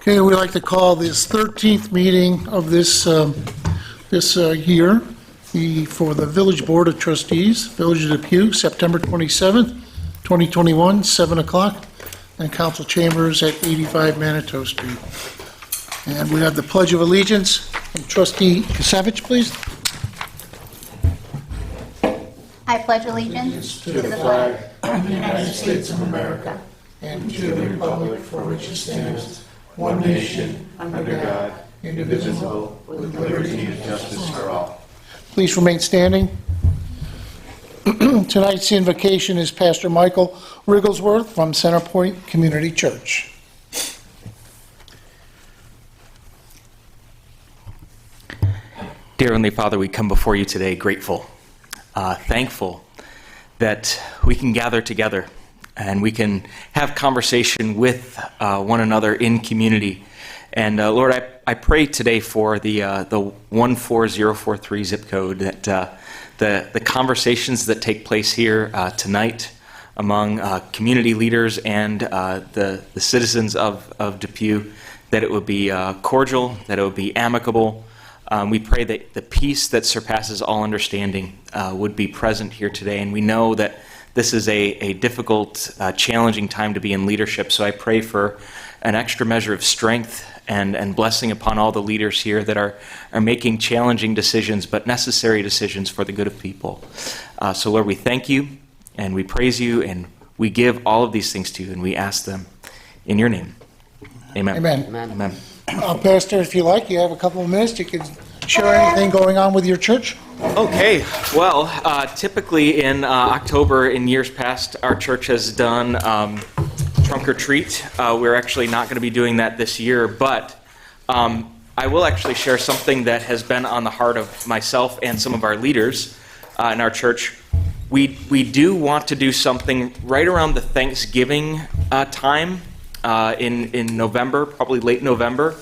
Okay, we'd like to call this 13th meeting of this year for the Village Board of Trustees, Village of Depew, September 27th, 2021, 7 o'clock, and council chambers at 85 Manitou Street. And we have the Pledge of Allegiance from Trustee Kasevich, please. I pledge allegiance to the flag of the United States of America And to the republic for which it stands, one nation, under God, indivisible, with liberty and justice for all. Please remain standing. Tonight's invocation is Pastor Michael Rigglesworth from Centerpoint Community Church. Dear Heavenly Father, we come before you today grateful, thankful that we can gather together and we can have conversation with one another in community. And Lord, I pray today for the 14043 zip code, that the conversations that take place here tonight among community leaders and the citizens of Depew, that it would be cordial, that it would be amicable. We pray that the peace that surpasses all understanding would be present here today. And we know that this is a difficult, challenging time to be in leadership. So I pray for an extra measure of strength and blessing upon all the leaders here that are making challenging decisions, but necessary decisions for the good of people. So Lord, we thank you and we praise you and we give all of these things to you and we ask them in your name. Amen. Amen. Amen. Pastor, if you like, you have a couple of minutes. You can share anything going on with your church. Okay, well, typically in October in years past, our church has done trunk or treat. We're actually not going to be doing that this year, but I will actually share something that has been on the heart of myself and some of our leaders in our church. We do want to do something right around the Thanksgiving time in November, probably late November.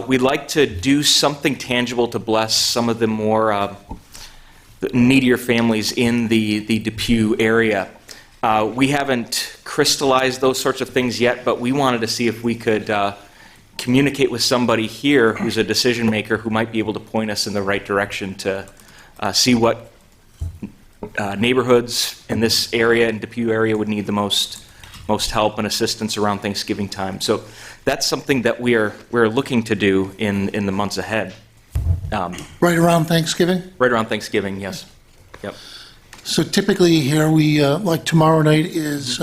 We'd like to do something tangible to bless some of the more needier families in the Depew area. We haven't crystallized those sorts of things yet, but we wanted to see if we could communicate with somebody here who's a decision maker who might be able to point us in the right direction to see what neighborhoods in this area, in Depew area, would need the most help and assistance around Thanksgiving time. So that's something that we're looking to do in the months ahead. Right around Thanksgiving? Right around Thanksgiving, yes. Yep. So typically here we, like tomorrow night is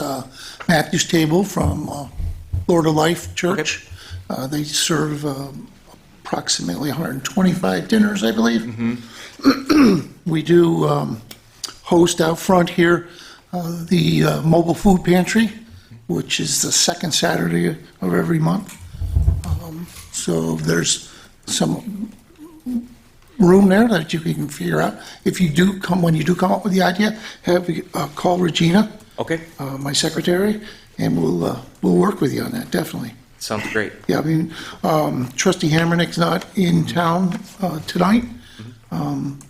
Matthew's Table from Lord of Life Church. Okay. They serve approximately 125 dinners, I believe. Mm-hmm. We do host out front here the mobile food pantry, which is the second Saturday of every month. So there's some room there that you can figure out. If you do when you do come up with the idea, call Regina, okay, my secretary, and we'll work with you on that, definitely. Sounds great. Yeah, I mean, Trustee Hammernick's not in town tonight,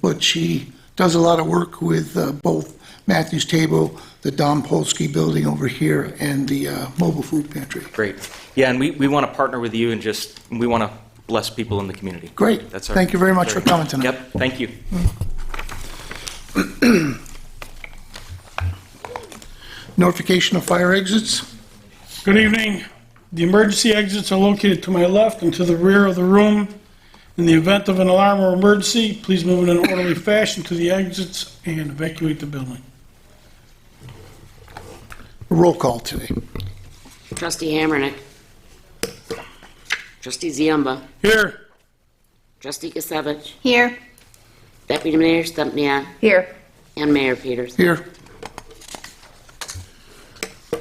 but she does a lot of work with both Matthew's Table, the Don Polsky building over here, and the mobile food pantry. Great. Yeah, and we want to partner with you and we want to bless people in the community. Great. Thank you very much for coming tonight. Yep, thank you. Notification of fire exits. Good evening. The emergency exits are located to my left and to the rear of the room. In the event of an alarm or emergency, please move in an orderly fashion to the exits and evacuate the building. Roll call today. Trustee Hammernick. Trustee Ziemba. Here. Trustee Kasevich. Here. Deputy Mayor Stumpniak. Here. And Mayor Peters. Here.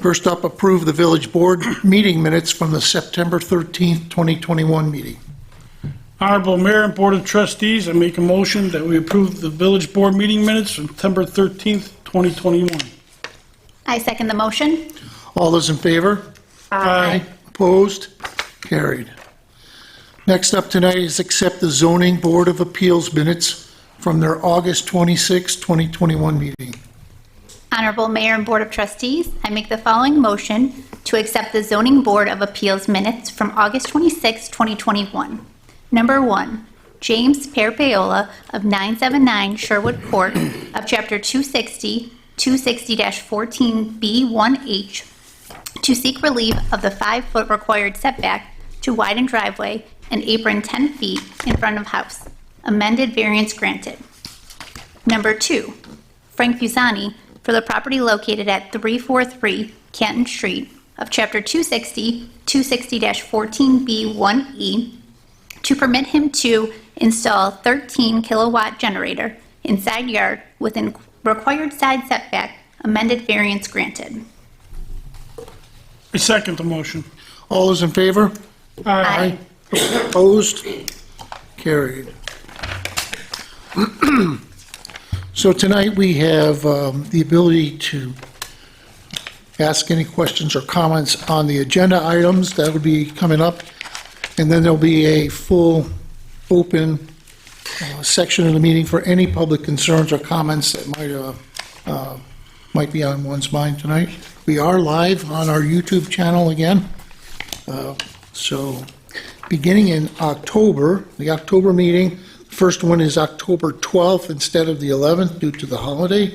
First up, approve the village board meeting minutes from the September 13th, 2021 meeting. Honorable Mayor and Board of Trustees, I make a motion that we approve the village board meeting minutes from September 13th, 2021. I second the motion. All those in favor? Aye. Opposed? Carried. Next up tonight is accept the Zoning Board of Appeals minutes from their August 26, 2021 meeting. Honorable Mayor and Board of Trustees, I make the following motion to accept the Zoning Board of Appeals minutes from August 26, 2021. Number 1, James Parapaola of 979 Sherwood Court of Chapter 260, 260-14B1H, to seek relief of the 5-foot required setback to widen driveway and apron 10 feet in front of house. Amended variance granted. Number 2, Frank Fusani for the property located at 343 Canton Street of Chapter 260, 260-14B1E, to permit him to install 13 kilowatt generator in side yard within required side setback. Amended variance granted. I second the motion. All those in favor? Aye. Opposed? Carried. So tonight we have the ability to ask any questions or comments on the agenda items that would be coming up. And then there'll be a full open section of the meeting for any public concerns or comments that might be on one's mind tonight. We are live on our YouTube channel again. So beginning in October, the October meeting, the first one is October 12th instead of the 11th due to the holiday.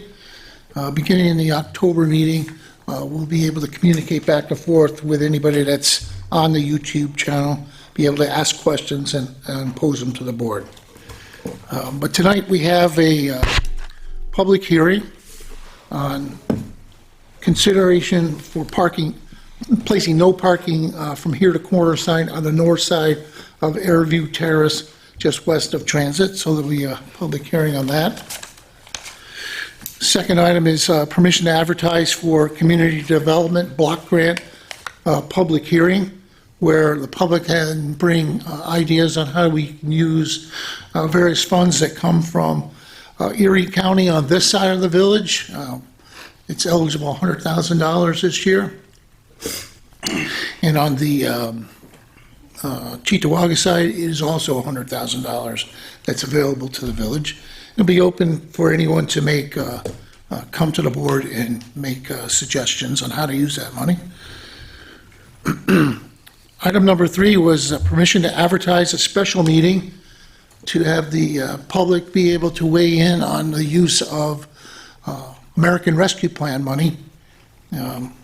Beginning in the October meeting, we'll be able to communicate back and forth with anybody that's on the YouTube channel, be able to ask questions and pose them to the board. But tonight we have a public hearing on consideration for parking, placing no parking from here to corner sign on the north side of Airview Terrace, just west of Transit, so there'll be a public hearing on that. Second item is permission to advertise for community development block grant public hearing, where the public can bring ideas on how we can use various funds that come from Erie County on this side of the village. It's eligible $100,000 this year. And on the Cheektowaga side, it is also $100,000 that's available to the village. It'll be open for anyone to make, come to the board and make suggestions on how to use that money. Item number 3 was permission to advertise a special meeting to have the public be able to weigh in on the use of American Rescue Plan money.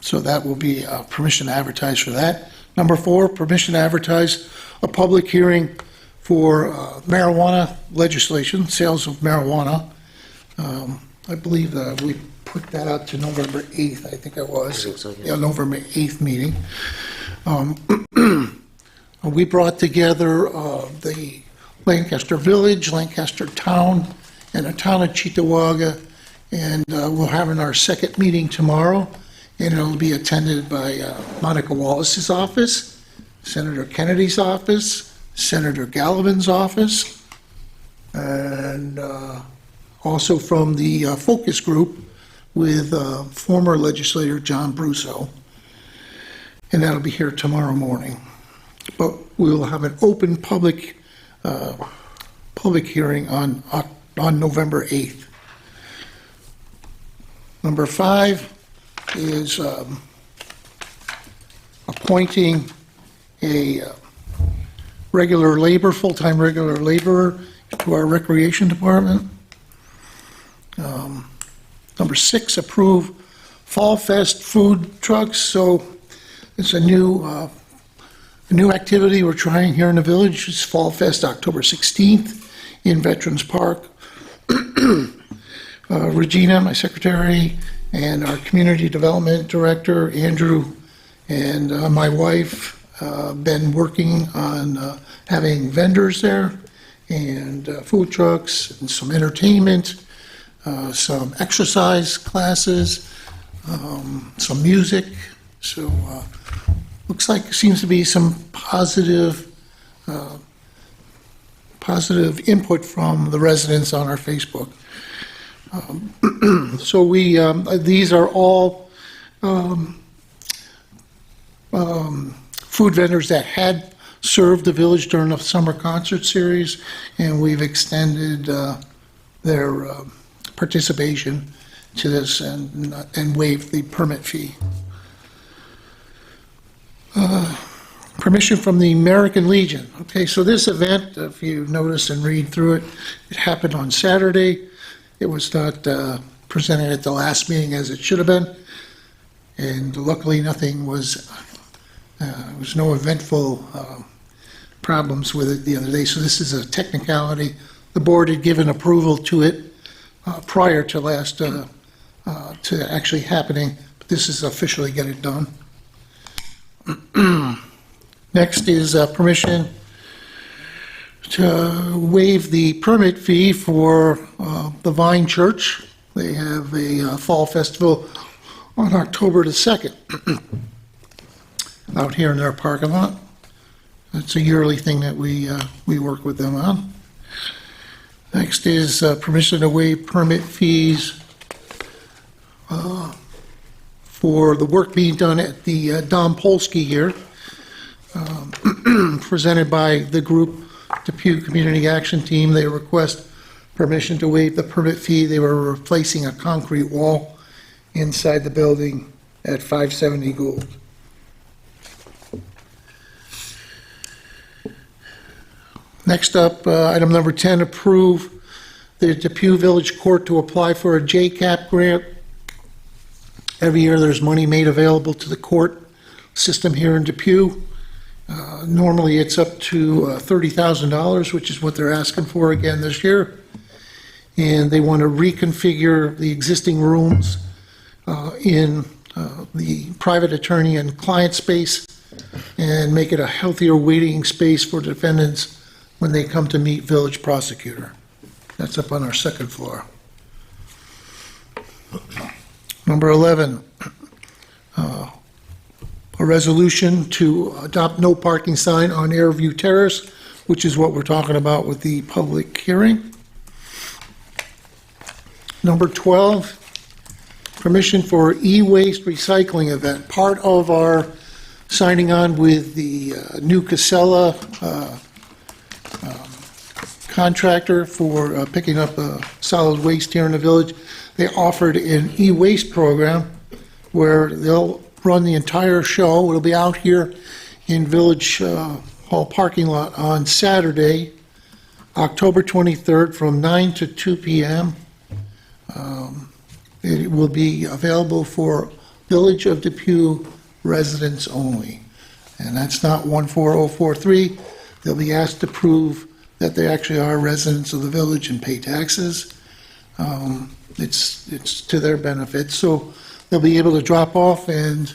So that will be permission to advertise for that. Number 4, permission to advertise a public hearing for marijuana legislation, sales of marijuana. I believe that we put that out to November 8th, I think it was. I think so, yes. Yeah, November 8th meeting. We brought together the Lancaster Village, Lancaster Town, and the town of Cheektowaga, and we're having our second meeting tomorrow, and it'll be attended by Monica Wallace's office, Senator Kennedy's office, Senator Gallivan's office, and also from the focus group with former legislator John Brusso, and that'll be here tomorrow morning. But we'll have an open public hearing on November 8th. Number 5 is appointing a full-time regular laborer to our recreation department. Number 6, approve Fall Fest food trucks. So it's a new activity we're trying here in the village. It's Fall Fest, October 16th in Veterans Park. Regina, my secretary, and our community development director, Andrew, and my wife, been working on having vendors there and food trucks and some entertainment, some exercise classes, some music. So looks like seems to be some positive input from the residents on our Facebook. So these are all food vendors that had served the village during the summer concert series, and we've extended their participation to this and waived the permit fee. Permission from the American Legion. Okay, so this event, if you notice and read through it, it happened on Saturday. It was not presented at the last meeting as it should have been, and luckily nothing was, there was no eventful problems with it the other day. So this is a technicality. The board had given approval to it prior to last, to actually happening, but this is officially get it done. Next is permission to waive the permit fee for the Vine Church. They have a fall festival on October the 2nd out here in their parking lot. It's a yearly thing that we work with them on. Next is permission to waive permit fees for the work being done at the Dom Polsky here, presented by the group Depew Community Action Team. They request permission to waive the permit fee. They were replacing a concrete wall inside the building at 570 Gould. Next up, item number 10, approve the Depew Village Court to apply for a Jcap grant. Every year there's money made available to the court system here in Depew. Normally it's up to $30,000, which is what they're asking for again this year. And they want to reconfigure the existing rooms in the private attorney and client space and make it a healthier waiting space for defendants when they come to meet village prosecutor. That's up on our second floor. Number 11, a resolution to adopt no parking sign on Airview Terrace, which is what we're talking about with the public hearing. Number 12, permission for e-waste recycling event. Part of our signing on with the new Casella contractor for picking up solid waste here in the village, they offered an e-waste program where they'll run the entire show. It'll be out here in Village Hall parking lot on Saturday, October 23rd from 9 to 2 p.m. It will be available for Village of Depew residents only. And that's not 14043. They'll be asked to prove that they actually are residents of the village and pay taxes. It's to their benefit. So they'll be able to drop off, and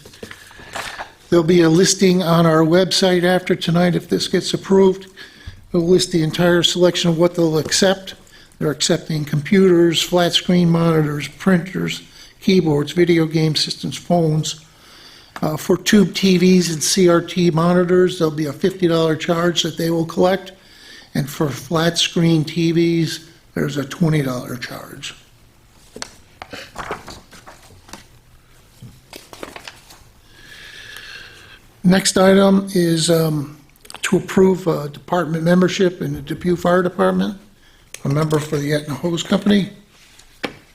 there'll be a listing on our website after tonight if this gets approved. It'll list the entire selection of what they'll accept. They're accepting computers, flat screen monitors, printers, keyboards, video game systems, phones. For tube TVs and CRT monitors, there'll be a $50 charge that they will collect. And for flat screen TVs, there's a $20 charge. Next item is to approve department membership in the Depew Fire Department, a member for the Etna Hose Company.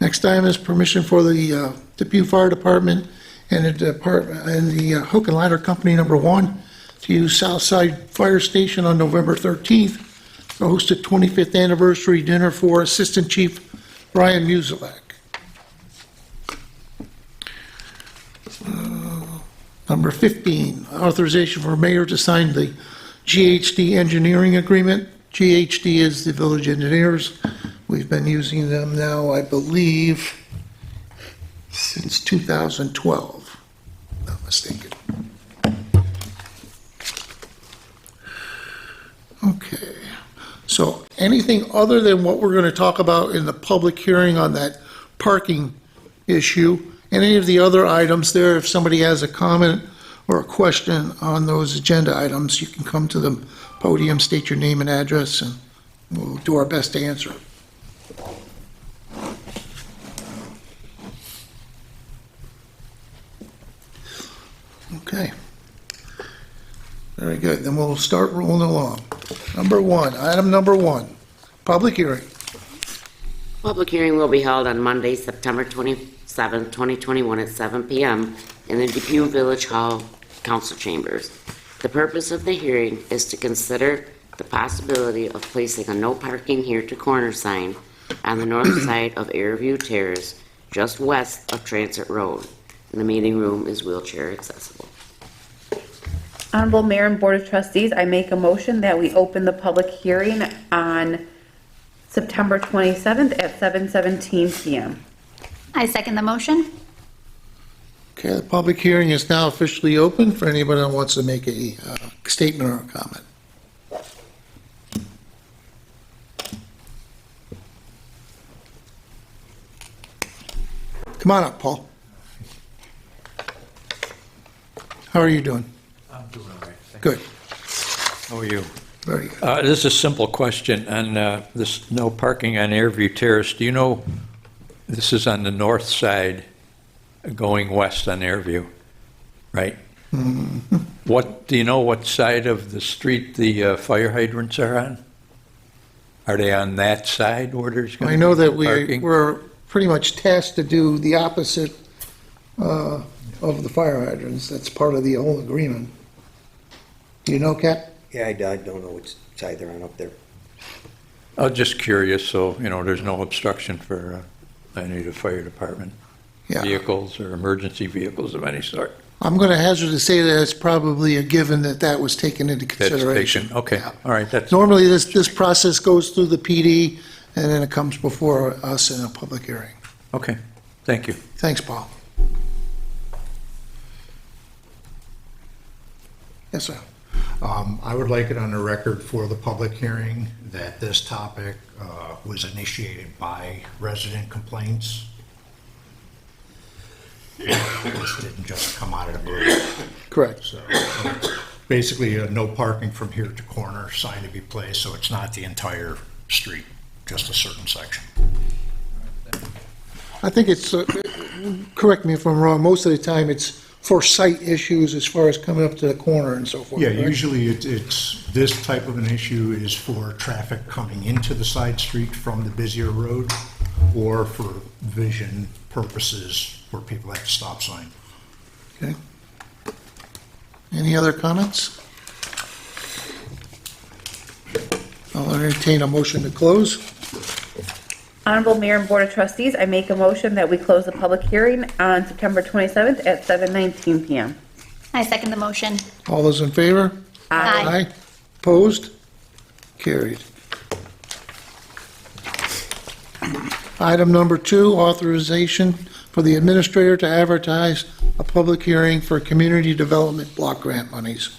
Next item is permission for the Depew Fire Department and the Hook and Ladder Company number 1 to use Southside Fire Station on November 13th to host a 25th anniversary dinner for Assistant Chief Brian Musilak. Number 15, authorization for mayor to sign the GHD engineering agreement. GHD is the village engineers. We've been using them now, I believe, since 2012, if I'm not mistaken. Okay, so anything other than what we're going to talk about in the public hearing on that parking issue, and any of the other items there, if somebody has a comment or a question on those agenda items, you can come to the podium, state your name and address, and we'll do our best to answer. Okay. Very good, then we'll start rolling along. Item number one, public hearing. Public hearing will be held on Monday, September 27, 2021 at 7 p.m. in the Depew Village Hall Council Chambers. The purpose of the hearing is to consider the possibility of placing a no parking here to corner sign on the north side of Airview Terrace, just west of Transit Road. And the meeting room is wheelchair accessible. Honorable Mayor and Board of Trustees, I make a motion that we open the public hearing on September 27th at 7:17 p.m. I second the motion. Okay, the public hearing is now officially open for anybody that wants to make a statement or a comment. Come on up, Paul. How are you doing? I'm doing all right. Good, How are you? very good. This is a simple question on this no parking on Airview Terrace. Do you know, this is on the north side going west on Airview, right? Do you know what side of the street the fire hydrants are on? Are they on that side where there's going to I be know that parking? we're pretty much tasked to do the opposite of the fire hydrants. That's part of the whole agreement. Do you know, Cap? Yeah, I don't know which side they're on up there. I was just curious, so, there's no obstruction for any of the fire department Yeah. vehicles or emergency vehicles of any sort. I'm going to hazard to say that it's probably a given that that was taken into That's consideration. taken, okay, Yeah. all right, that's, Normally, this process goes through the PD, and then it comes before us in a public hearing. okay, thank you. Thanks, Paul. Yes, sir. I would like it on the record for the public hearing that this topic was initiated by resident complaints. This didn't just come out of the blue. Correct. So basically, no parking from here to corner sign to be placed, so it's not the entire street, just a certain section. I think it's, correct me if I'm wrong, most of the time it's for site issues as far as coming up to the corner and so forth. Yeah, correct? usually it's, this type of an issue is for traffic coming into the side street from the busier road or for vision purposes where people have a stop sign. Okay. Any other comments? I'll entertain a motion to close. Honorable Mayor and Board of Trustees, I make a motion that we close the public hearing on September 27th at 7:19 p.m. I second the motion. All those in favor? Aye. Opposed? Carried. Item number 2, authorization for the administrator to advertise a public hearing for community development block grant monies.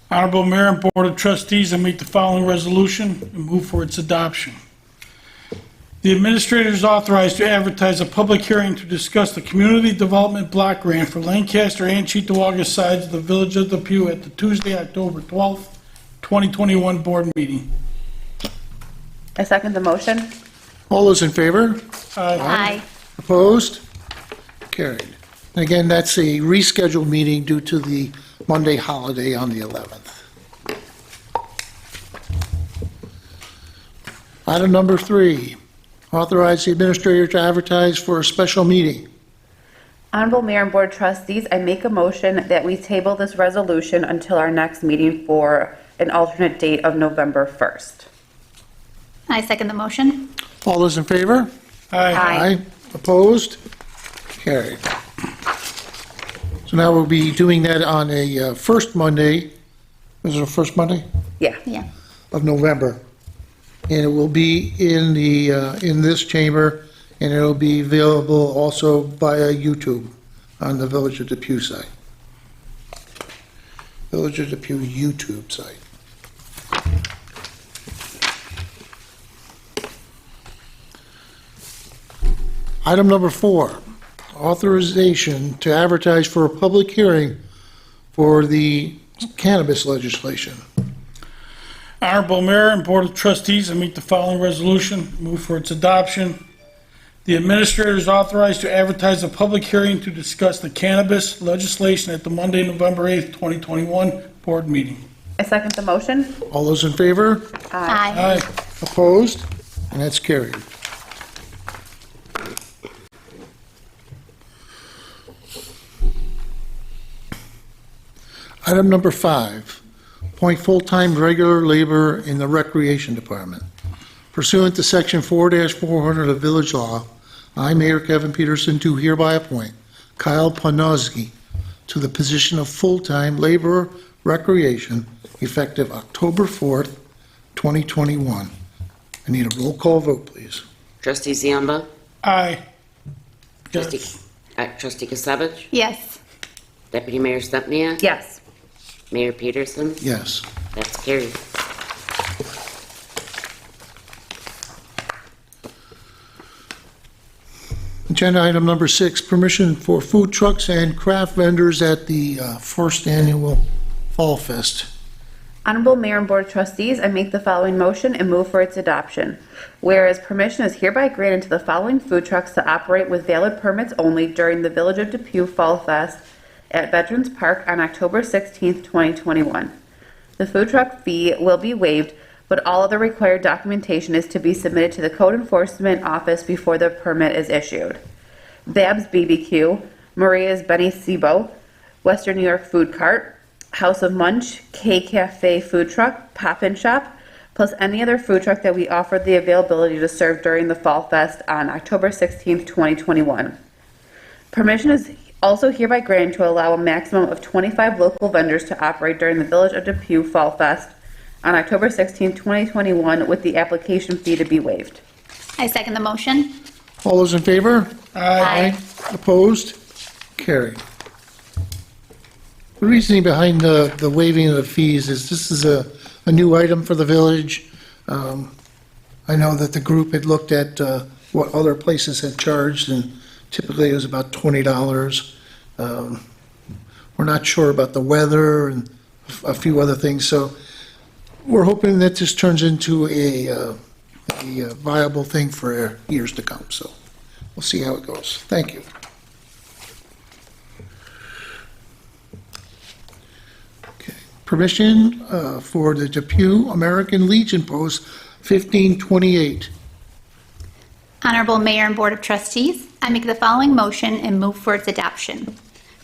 Honorable Mayor and Board of Trustees, I make the following resolution and move for its adoption. The administrator is authorized to advertise a public hearing to discuss the Community Development Block Grant for Lancaster and Cheektowaga sides of the Village of Depew at the Tuesday, October 12th, 2021 board meeting. I second the motion. All those in favor? Aye. Opposed? Carried. And again, that's a rescheduled meeting due to the Monday holiday on the 11th. Item number 3, authorize the administrator to advertise for a special meeting. Honorable Mayor and Board of Trustees, I make a motion that we table this resolution until our next meeting for an alternate date of November 1st. I second the motion. All those in favor? Aye. Opposed? Carried. So now we'll be doing that on a first Monday, is it a first Monday Yeah. Yeah. of November? And it will be in the, in this chamber, and it'll be available also via YouTube on the Village of Depew site. Village of Depew YouTube site. Item number 4, authorization to advertise for a public hearing for the cannabis legislation. Honorable Mayor and Board of Trustees, I make the following resolution, move for its adoption. The administrator is authorized to advertise a public hearing to discuss the cannabis legislation at the Monday, November 8th, 2021 board meeting. I second the motion. All those in favor? Aye. Aye. Opposed? And that's carried. Item number 5, appoint full-time regular labor in the Recreation Department. Pursuant to Section 4-400 of Village Law, I, Mayor Kevin Peterson, do hereby appoint Kyle Panozzi to the position of full-time laborer recreation effective October 4th, 2021. I need a roll call vote, please. Trustee Ziamba? Aye. Trustee, Yes. Trustee Kasavich? Yes. Deputy Mayor Stepniak? Yes. Mayor Peterson? Yes. That's carried. Agenda item number 6, permission for food trucks and craft vendors at the first annual Fall Fest. Honorable Mayor and Board of Trustees, I make the following motion and move for its adoption. Whereas permission is hereby granted to the following food trucks to operate with valid permits only during the Village of Depew Fall Fest at Veterans Park on October 16th, 2021. The food truck fee will be waived, but all other required documentation is to be submitted to the Code Enforcement Office before the permit is issued. Bab's BBQ, Maria's Benny Sibo, Western New York Food Cart, House of Munch, K Cafe Food Truck, Pop-In Shop, plus any other food truck that we offer the availability to serve during the Fall Fest on October 16th, 2021. Permission is also hereby granted to allow a maximum of 25 local vendors to operate during the Village of Depew Fall Fest on October 16th, 2021, with the application fee to be waived. I second the motion. All those in favor? Aye. Opposed? Carried. The reasoning behind the waiving of the fees is this is a new item for the village. I know that the group had looked at what other places had charged, and typically it was about $20. We're not sure about the weather and a few other things, so we're hoping that this turns into a viable thing for years to come, so we'll see how it goes. Thank you. Okay. Permission for the Depew American Legion Post 1528. Honorable Mayor and Board of Trustees, I make the following motion and move for its adoption.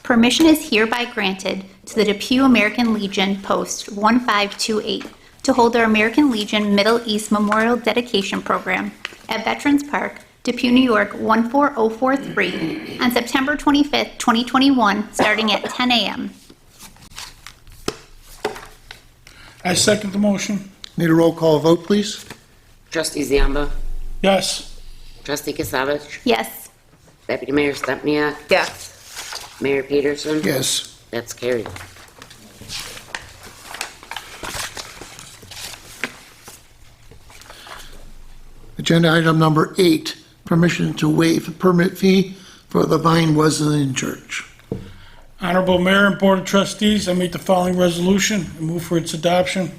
Permission is hereby granted to the Depew American Legion Post 1528 to hold their American Legion Middle East Memorial Dedication Program at Veterans Park, Depew, New York 14043 on September 25th, 2021, starting at 10 a.m. I second the motion. Need a roll call vote, please? Trustee Ziamba? Yes. Trustee Kasavich? Yes. Deputy Mayor Stepniak? Yes. Mayor Peterson? Yes. That's carried. Agenda item number 8, permission to waive the permit fee for the Vine Wesleyan Church. Honorable Mayor and Board of Trustees, I make the following resolution and move for its adoption.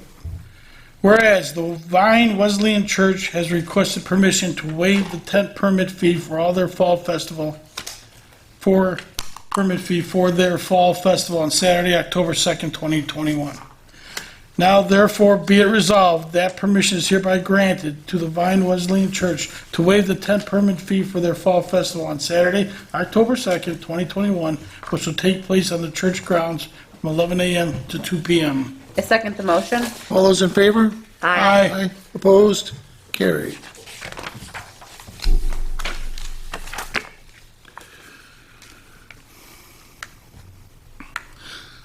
Whereas the Vine Wesleyan Church has requested permission to waive the tent permit fee for all their fall festival, for their fall festival on Saturday, October 2nd, 2021. Now therefore be it resolved that permission is hereby granted to the Vine Wesleyan Church to waive the tent permit fee for their fall festival on Saturday, October 2nd, 2021, which will take place on the church grounds from 11 a.m. to 2 p.m. I second the motion. All those in favor? Aye. Opposed? Carried.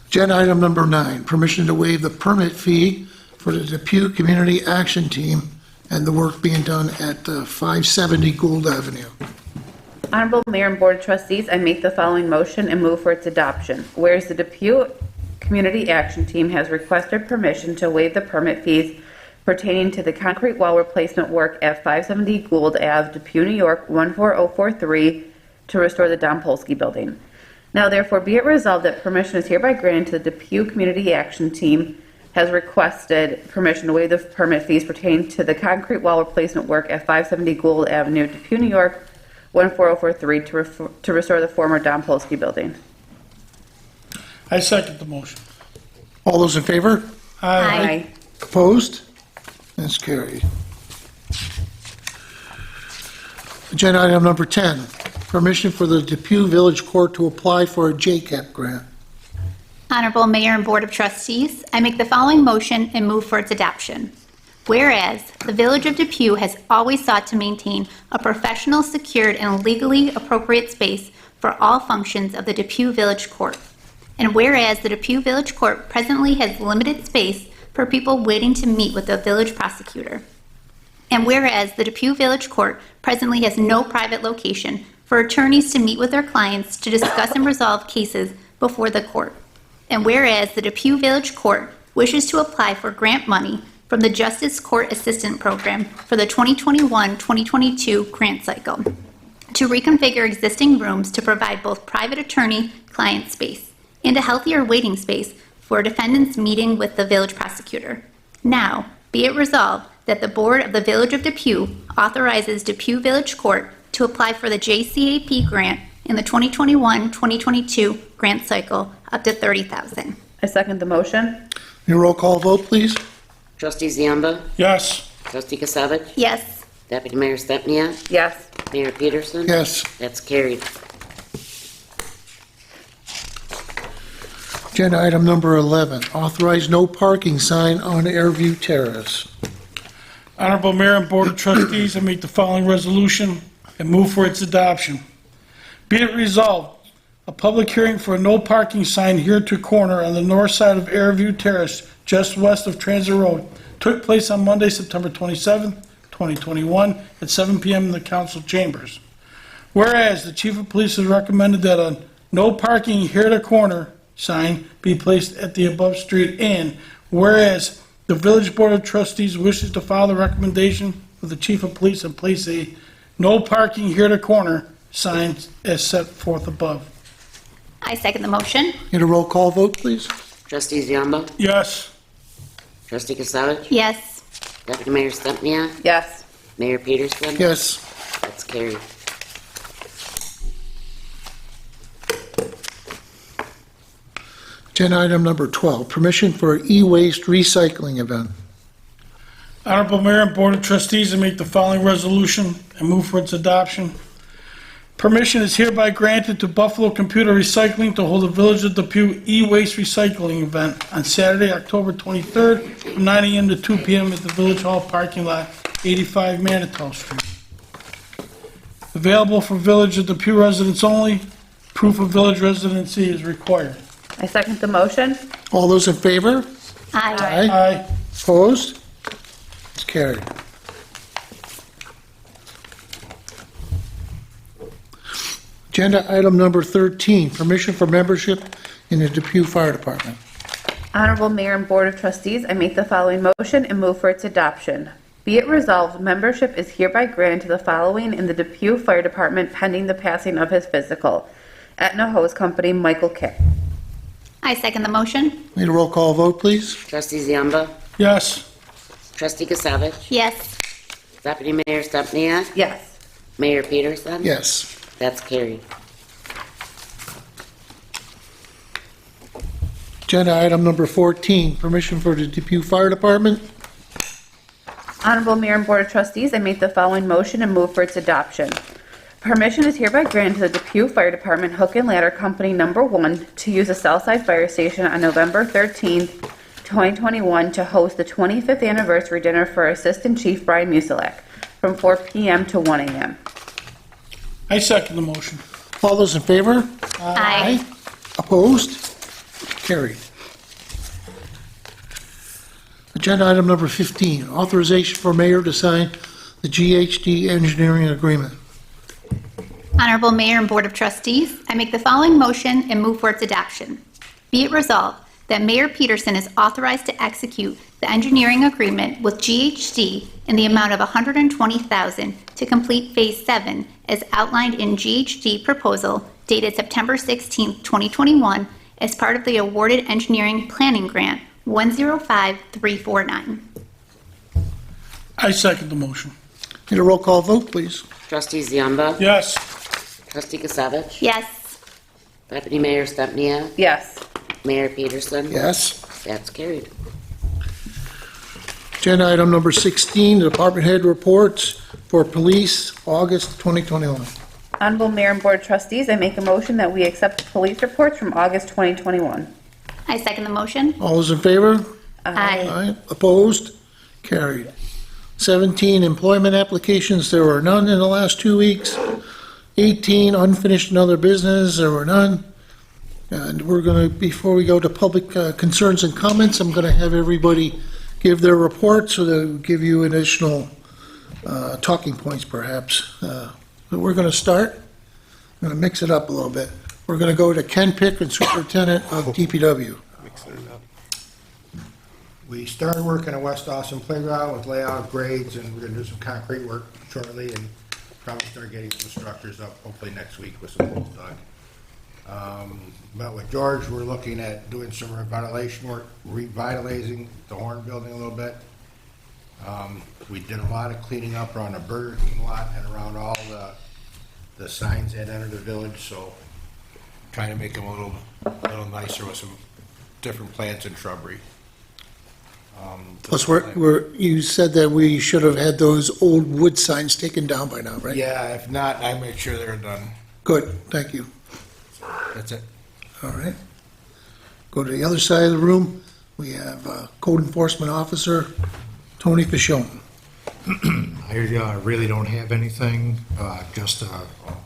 Agenda item number 9, permission to waive the permit fee for the Depew Community Action Team and the work being done at 570 Gould Avenue. Honorable Mayor and Board of Trustees, I make the following motion and move for its adoption. Whereas the Depew Community Action Team has requested permission to waive the permit fees pertaining to the concrete wall replacement work at 570 Gould Ave, Depew, New York 14043 to restore the Don Polsky Building. Now therefore be it resolved that permission is hereby granted to the Depew Community Action Team has requested permission to waive the permit fees pertaining to the concrete wall replacement work at 570 Gould Avenue, Depew, New York 14043 to restore the former Don Polsky building. I second the motion. All those in favor? Aye. Opposed? That's carried. Agenda item number 10, permission for the Depew Village Court to apply for a Jcap grant. Honorable Mayor and Board of Trustees, I make the following motion and move for its adoption. Whereas the Village of Depew has always sought to maintain a professional, secured, and legally appropriate space for all functions of the Depew Village Court. And whereas the Depew Village Court presently has limited space for people waiting to meet with the village prosecutor. And whereas the Depew Village Court presently has no private location for attorneys to meet with their clients to discuss and resolve cases before the court. And whereas the Depew Village Court wishes to apply for grant money from the Justice Court Assistant Program for the 2021-2022 grant cycle to reconfigure existing rooms to provide both private attorney-client space and a healthier waiting space for defendants meeting with the village prosecutor. Now, be it resolved that the Board of the Village of Depew authorizes Depew Village Court to apply for the JCAP grant in the 2021-2022 grant cycle up to $30,000. I second the motion. Your roll call vote, please. Trustee Ziemba? Yes. Trustee Kasavich? Yes. Deputy Mayor Stepniak? Yes. Mayor Peterson? Yes. That's carried. Agenda item number 11, authorize no parking sign on Airview Terrace. Honorable Mayor and Board of Trustees, I make the following resolution and move for its adoption. Be it resolved, a public hearing for a no parking sign here to corner on the north side of Airview Terrace, just west of Transit Road, took place on Monday, September 27, 2021, at 7 p.m. in the council chambers. Whereas the chief of police has recommended that a no parking here to corner sign be placed at the above street, and whereas the village board of trustees wishes to follow the recommendation of the chief of police and place a no parking here to corner sign as set forth above. I second the motion. Need a roll call vote, please? Trustee Ziemba? Yes. Trustee Kasavich? Yes. Deputy Mayor Stepniak? Yes. Mayor Peterson? Yes. That's carried. Agenda item number 12, permission for an e-waste recycling event. Honorable Mayor and Board of Trustees, I make the following resolution and move for its adoption. Permission is hereby granted to Buffalo Computer Recycling to hold a Village of Depew e-waste recycling event on Saturday, October 23rd, from 9 a.m. to 2 p.m. at the Village Hall parking lot, 85 Manitou Street. Available for Village of Depew residents only. Proof of village residency is required. I second the motion. All those in favor? Aye. Aye. Opposed? It's carried. Agenda item number 13, permission for membership in the Depew Fire Department. Honorable Mayor and Board of Trustees, I make the following motion and move for its adoption. Be it resolved, membership is hereby granted to the following in the Depew Fire Department pending the passing of his physical. Aetna Hose Company, Michael K. I second the motion. Need a roll call vote, please? Trustee Ziemba? Yes. Trustee Kasavich? Yes. Deputy Mayor Stepniak? Yes. Mayor Peterson? Yes. That's carried. Agenda item number 14, permission for the Depew Fire Department. Honorable Mayor and Board of Trustees, I make the following motion and move for its adoption. Permission is hereby granted to the Depew Fire Department Hook and Ladder Company Number 1 to use the Southside Fire Station on November 13th, 2021 to host the 25th anniversary dinner for Assistant Chief Brian Musilak from 4 p.m. to 1 a.m. I second the motion. All those in favor? Aye. Opposed? Carried. Agenda item number 15, authorization for mayor to sign the GHD engineering agreement. Honorable Mayor and Board of Trustees, I make the following motion and move for its adoption. Be it resolved that Mayor Peterson is authorized to execute the engineering agreement with GHD in the amount of $120,000 to complete Phase 7 as outlined in GHD proposal dated September 16, 2021 as part of the awarded engineering planning grant 105349. I second the motion. Need a roll call vote, please? Trustee Ziemba? Yes. Trustee Gisevich? Yes. Deputy Mayor Stepnia? Yes. Mayor Peterson? Yes. That's carried. Agenda item number 16, department head reports for police, August 2021. Honorable Mayor and Board of Trustees, I make a motion that we accept the police reports from August 2021. I second the motion. All those in favor? Aye. Aye. Opposed? Carried. 17, employment applications, there were none in the last 2 weeks. 18, unfinished and other business, there were none. And we're going to, before we go to public concerns and comments, I'm going to have everybody give their report so they'll give you additional talking points perhaps. But we're going to start. I'm going to mix it up a little bit. We're going to go to Ken Pickard, Superintendent of DPW. We started working at West Austin Playground with layout grades, and we're gonna do some concrete work shortly, and probably start getting some structures up, hopefully next week with some holes dug. But with George, we're looking at doing some revitalizing the Horn building a little bit. We did a lot of cleaning up around the Burger King lot and around all the signs that enter the village, so trying to make them a little nicer with some different plants and shrubbery. Plus, you said that we should have had those old wood signs taken down by now, right? Yeah, if not, I make sure they're done. Good, thank you. That's it. All right. Go to the other side of the room. We have Code Enforcement Officer Tony Fischone. I really don't have anything, just a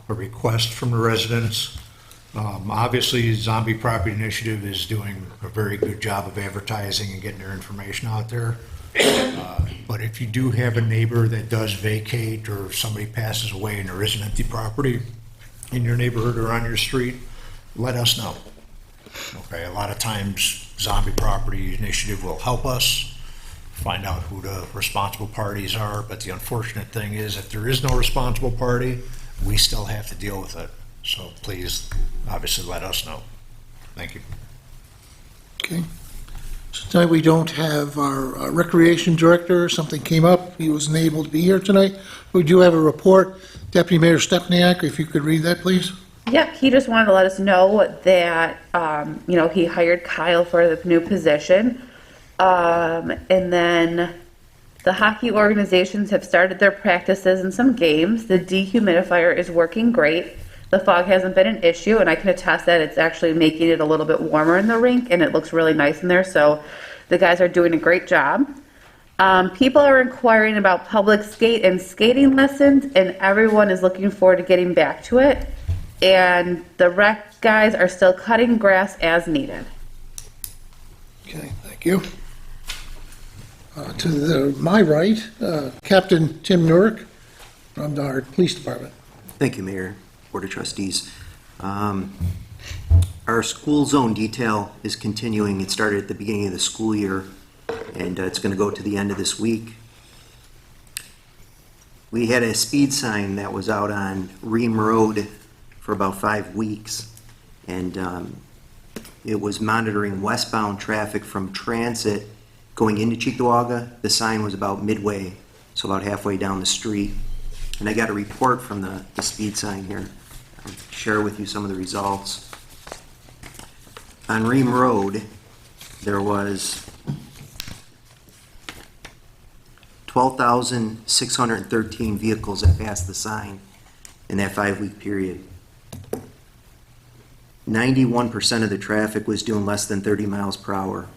request from the residents. Obviously, Zombie Property Initiative is doing a very good job of advertising and getting their information out there. But if you do have a neighbor that does vacate or somebody passes away and there is an empty property in your neighborhood or on your street, let us know. Okay, a lot of times Zombie Property Initiative will help us find out who the responsible parties are, but the unfortunate thing is if there is no responsible party, we still have to deal with it. So please, obviously, let us know. Thank you. Okay. So tonight we don't have our Recreation Director. Something came up. He wasn't able to be here tonight. We do have a report. Deputy Mayor Stepniak, if you could read that, please. Yep, he just wanted to let us know that, he hired Kyle for the new position. And then the hockey organizations have started their practices and some games. The dehumidifier is working great. The fog hasn't been an issue, and I can attest that it's actually making it a little bit warmer in the rink, and it looks really nice in there, so the guys are doing a great job. People are inquiring about public skate and skating lessons, and everyone is looking forward to getting back to it. And the rec guys are still cutting grass as needed. Okay, thank you. My right, Captain Tim Nurk from our Police Department. Thank you, Mayor, Board of Trustees. Our school zone detail is continuing. It started at the beginning of the school year, and it's going to go to the end of this week. We had a speed sign that was out on Ream Road for about 5 weeks, and it was monitoring westbound traffic from Transit going into Cheektowaga. The sign was about midway, so about halfway down the street. And I got a report from the speed sign here. I'll share with you some of the results. On Ream Road, there was 12,613 vehicles that passed the sign in that 5-week period. 91% of the traffic was doing less than 30 miles per hour.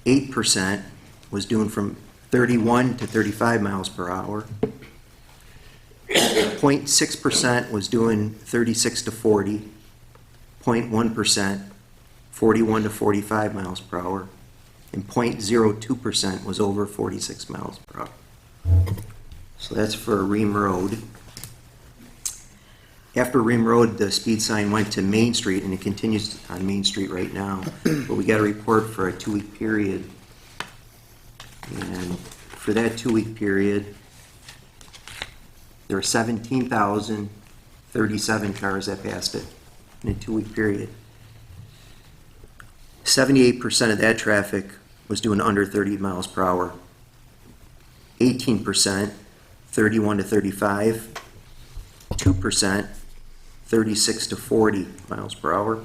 8% was doing from 31 to 35 miles per hour. 0.6% was doing 36 to 40. 0.1%, 41 to 45 miles per hour. And 0.02% was over 46 miles per hour. So that's for Ream Road. After Ream Road, the speed sign went to Main Street, and it continues on Main Street right now. But we got a report for a 2-week period. And for that 2-week period, there were 17,037 cars that passed it in a 2-week period. 78% of that traffic was doing under 30 miles per hour. 18% 31 to 35, 2%, 36 to 40 miles per hour.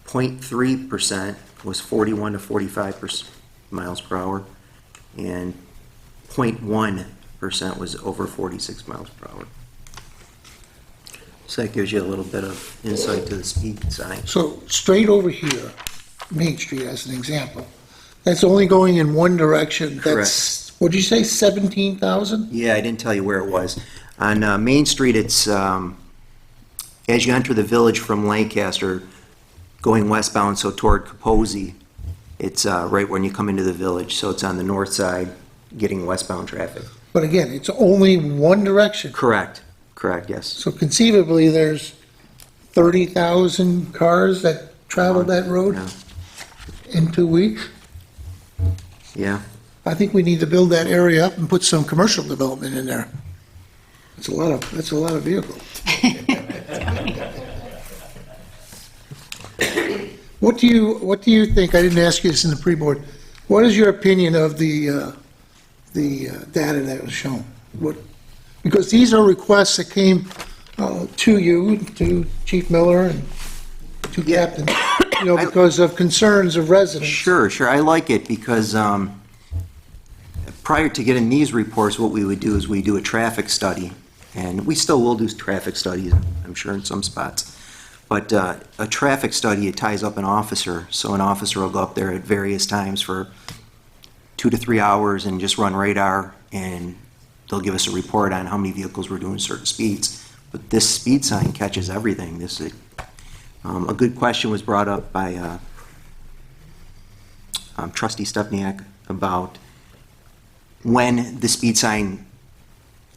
0.3% was 41 to 45 miles per hour, and 0.1% was over 46 miles per hour. So that gives you a little bit of insight to the speed sign. So straight over here, Main Street as an example, that's only going in one direction. That's, what'd you say, 17,000? Yeah, I didn't tell you where it was. On Main Street, it's, as you enter the village from Lancaster, going westbound, so toward Kaposi, it's right when you come into the village, so it's on the north side, getting westbound traffic. But again, it's only one direction. Correct, yes. So conceivably, there's 30,000 cars that travel that road Yeah. in 2 weeks. Yeah, I think we need to build that area up and put some commercial development in there. That's a lot of vehicles. What do you think? I didn't ask you this in the pre-board. What is your opinion of the data that was shown? Because these are requests that came to you, to Chief Miller, and to Captain, because of concerns of residents. sure. I like it because prior to getting these reports, what we would do is we do a traffic study, and we still will do traffic studies, I'm sure, in some spots. But a traffic study, it ties up an officer, so an officer will go up there at various times for 2 to 3 hours and just run radar, and they'll give us a report on how many vehicles we're doing certain speeds. But this speed sign catches everything. A good question was brought up by Trustee Stepniak about when the speed sign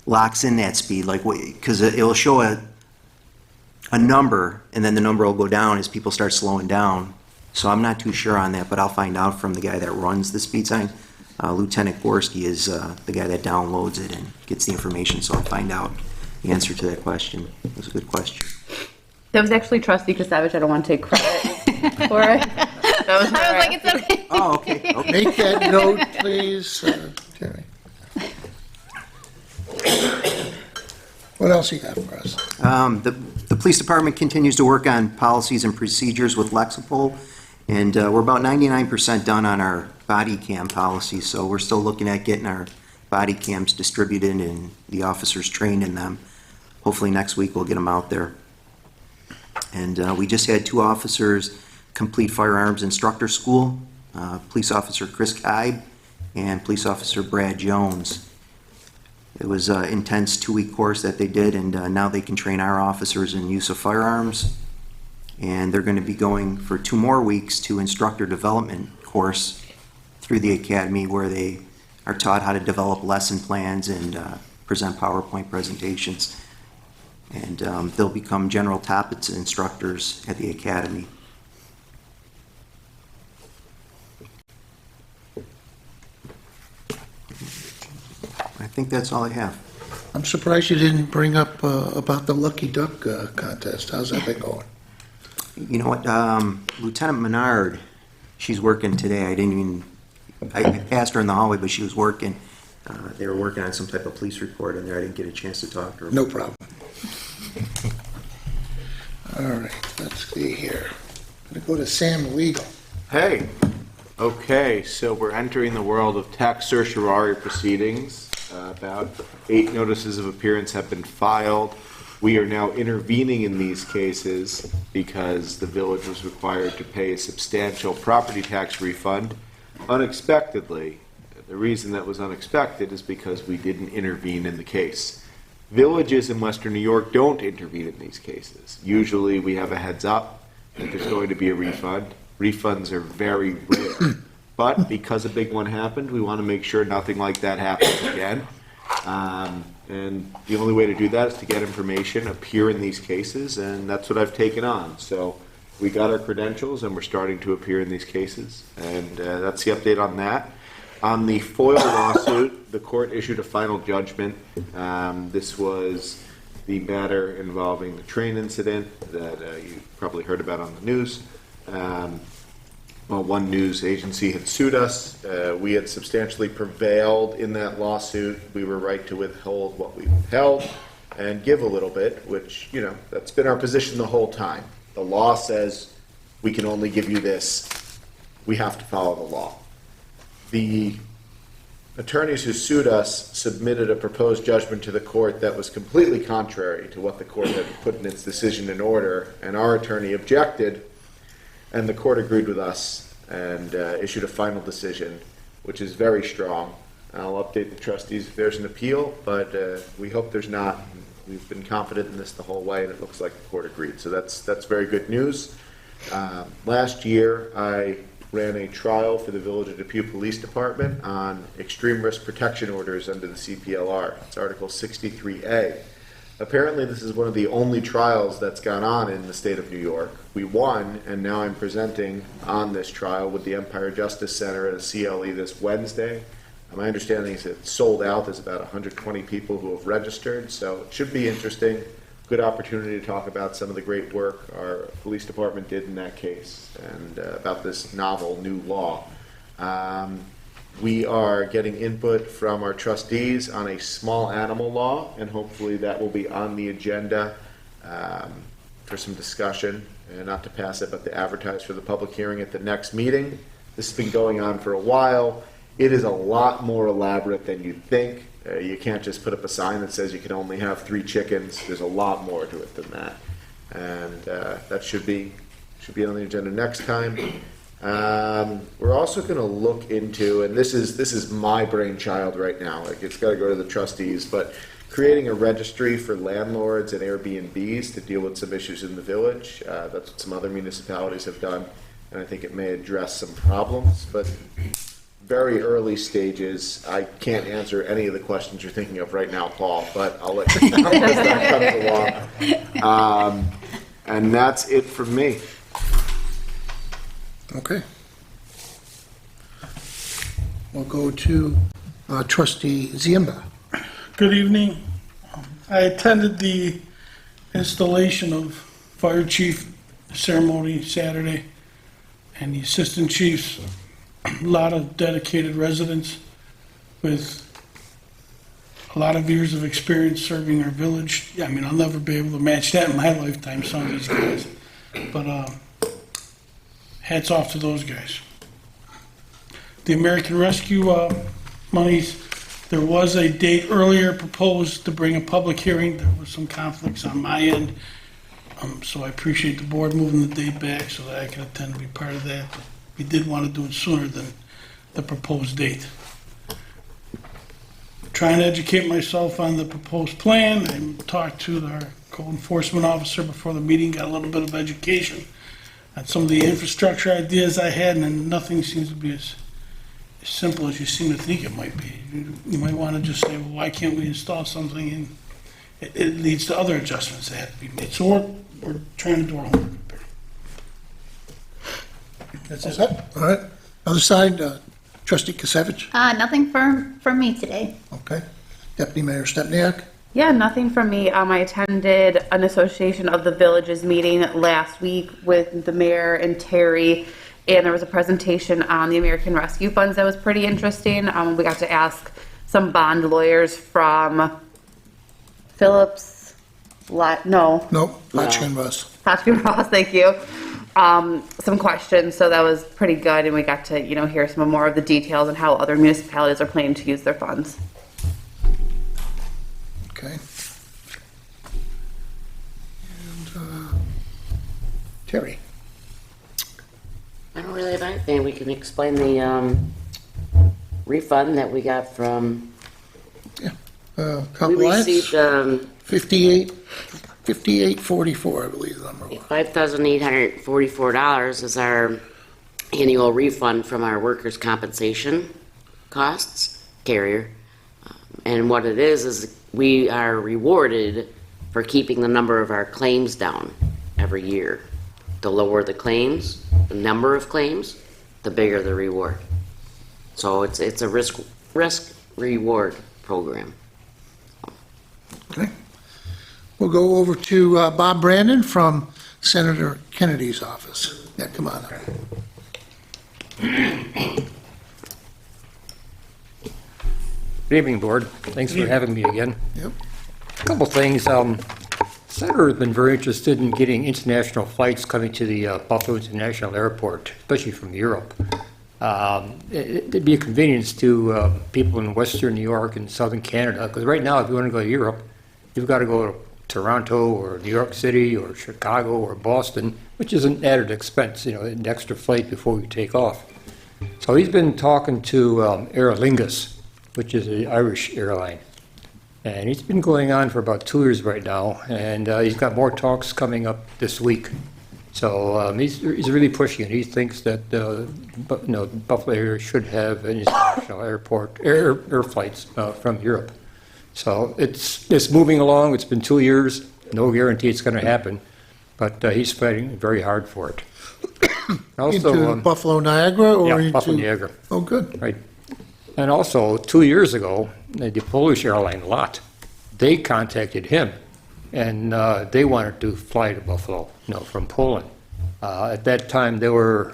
locks in that speed, like, because it'll show a number, and then the number will go down as people start slowing down. So I'm not too sure on that, but I'll find out from the guy that runs the speed sign. Lieutenant Gorski is the guy that downloads it and gets the information, so I'll find out the answer to that question. It was a good question. That was actually Trustee Kasavich. I don't want to take credit for it. That was I was like, it's okay. Oh, okay. Make that note, please, Terry. What else you got for us? The police department continues to work on policies and procedures with Lexipol, and we're about 99% done on our body cam policy, so we're still looking at getting our body cams distributed and the officers trained in them. Hopefully next week we'll get them out there. And we just had 2 officers complete firearms instructor school, Police Officer Chris Kibe and Police Officer Brad Jones. It was an intense 2-week course that they did, and now they can train our officers in use of firearms. And they're going to be going for 2 more weeks to instructor development course through the academy, where they are taught how to develop lesson plans and present PowerPoint presentations. And they'll become general topics instructors at the academy. I think that's all I have. I'm surprised you didn't bring up about the Lucky Duck contest. How's that been going? You know what, Lieutenant Menard, she's working today. I passed her in the hallway, but she was working. They were working on some type of police report in there. I didn't get a chance to talk to her. No problem. All right, let's see here. I'm going to go to Sam Legal. Hey, okay, so we're entering the world of tax certiorari proceedings. About 8 notices of appearance have been filed. We are now intervening in these cases because the village was required to pay a substantial property tax refund unexpectedly. The reason that was unexpected is because we didn't intervene in the case. Villages in Western New York don't intervene in these cases. Usually we have a heads up that there's going to be a refund. Refunds are very rare. But because a big one happened, we want to make sure nothing like that happens again. And the only way to do that is to get information, appear in these cases, and that's what I've taken on. So we got our credentials and we're starting to appear in these cases. And that's the update on that. On the FOIL lawsuit, the court issued a final judgment. This was the matter involving the train incident that you probably heard about on the news. one news agency had sued us. We had substantially prevailed in that lawsuit. We were right to withhold what we withheld and give a little bit, which, that's been our position the whole time. The law says we can only give you this. We have to follow the law. The attorneys who sued us submitted a proposed judgment to the court that was completely contrary to what the court had put in its decision in order, and our attorney objected, and the court agreed with us and issued a final decision, which is very strong. I'll update the trustees if there's an appeal, but we hope there's not. We've been confident in this the whole way, and it looks like the court agreed. So that's very good news. Last year, I ran a trial for the Village of Depew Police Department on extreme risk protection orders under the CPLR. It's Article 63A. Apparently, this is one of the only trials that's gone on in the state of New York. We won, and now I'm presenting on this trial with the Empire Justice Center at a CLE this Wednesday. My understanding is it's sold out. There's about 120 people who have registered, so it should be interesting. Good opportunity to talk about some of the great work our police department did in that case and about this novel new law. We are getting input from our trustees on a small animal law, and hopefully that will be on the agenda for some discussion, and not to pass it, but to advertise for the public hearing at the next meeting. This has been going on for a while. It is a lot more elaborate than you'd think. You can't just put up a sign that says you can only have 3 chickens. There's a lot more to it than that, and that should be on the agenda next time. We're also going to look into, and this is my brainchild right now. Like, it's got to go to the trustees, but creating a registry for landlords and Airbnbs to deal with some issues in the village. That's what some other municipalities have done, and I think it may address some problems, but very early stages. I can't answer any of the questions you're thinking of right now, Paul, but I'll let you know as that comes along. And that's it from me. Okay. We'll go to trustee Ziemba. Good evening. I attended the installation of fire chief ceremony Saturday, and the assistant chiefs, a lot of dedicated residents with a lot of years of experience serving our village. I mean, I'll never be able to match that in my lifetime, some of these guys. But hats off to those guys. The American Rescue monies, there was a date earlier proposed to bring a public hearing. There was some conflicts on my end. So I appreciate the board moving the date back so that I can attend and be part of that. But we did want to do it sooner than the proposed date. Trying to educate myself on the proposed plan. I talked to our code enforcement officer before the meeting, got a little bit of education on some of the infrastructure ideas I had, and nothing seems to be as simple as you seem to think it might be. You might want to just say, well, why can't we install something, and it leads to other adjustments that have to be made. So we're trying to do our homework. That's it. All right. Other side, trustee Kasevich. Nothing for me today. Okay. Deputy Mayor Stepniak. Yeah, nothing from me. I attended an Association of the Villages meeting last week with the mayor and Terry, and there was a presentation on the American Rescue Funds that was pretty interesting. We got to ask some bond lawyers from Phillips, Hotchkin Russ. Hotchkin Ross, thank you. Some questions, so that was pretty good, and we got to, hear some more of the details on how other municipalities are planning to use their funds. Okay. And Terry. I don't really have anything. We can explain the refund that we got from, we Compliance. received 5844, I believe the number was. $5,844 is our annual refund from our workers' compensation costs carrier. And what it is we are rewarded for keeping the number of our claims down every year. The lower the claims, the number of claims, the bigger the reward. So it's a risk reward program. Okay. We'll go over to Bob Brandon from Senator Kennedy's office. Yeah, come on up. Good evening, Board. Thanks for having me again. Yep. A couple things. Senator has been very interested in getting international flights coming to the Buffalo International Airport, especially from Europe. It'd be a convenience to people in Western New York and Southern Canada, because right now, if you want to go to Europe, you've got to go to Toronto or New York City or Chicago or Boston, which is an added expense, an extra flight before you take off. So he's been talking to Aer Lingus, which is an Irish airline. And he's been going on for about 2 years right now, and he's got more talks coming up this week. So he's really pushing it. He thinks that Buffalo area should have an international air flights from Europe. So it's moving along. It's been 2 years. No guarantee it's going to happen, but he's fighting very hard for it. Also, Into Buffalo Niagara or yeah, into? Buffalo Niagara. Oh, good. Right. And also, 2 years ago, the Polish airline LOT, they contacted him, and they wanted to fly to Buffalo, from Poland. At that time, they were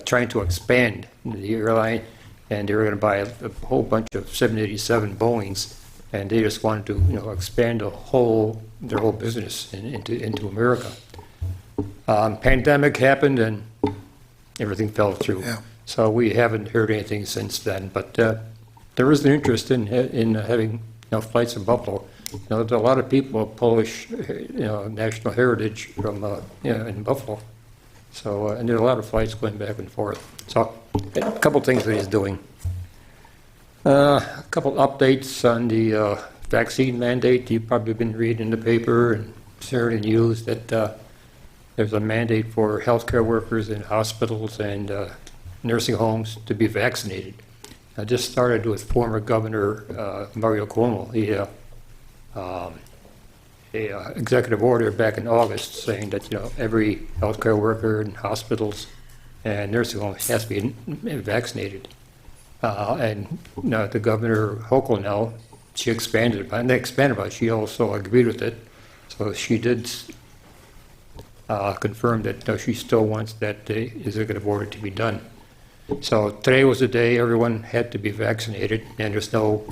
trying to expand the airline, and they were going to buy a whole bunch of 787 Boeings, and they just wanted to, expand their whole business into America. Pandemic happened, and everything fell through. Yeah. So we haven't heard anything since then, but there is an interest in having flights in Buffalo. There's a lot of people of Polish national heritage from in Buffalo. So and there's a lot of flights going back and forth. So a couple things that he's doing. A couple updates on the vaccine mandate. You've probably been reading in the paper and heard in the news that there's a mandate for healthcare workers in hospitals and nursing homes to be vaccinated. I just started with former Governor Mario Cuomo. He a executive order back in August saying that every healthcare worker in hospitals and nursing homes has to be vaccinated. And the Governor Hochul now, she expanded upon it. She also agreed with it. So she did confirm that she still wants that executive order to be done. So today was the day everyone had to be vaccinated, and there's no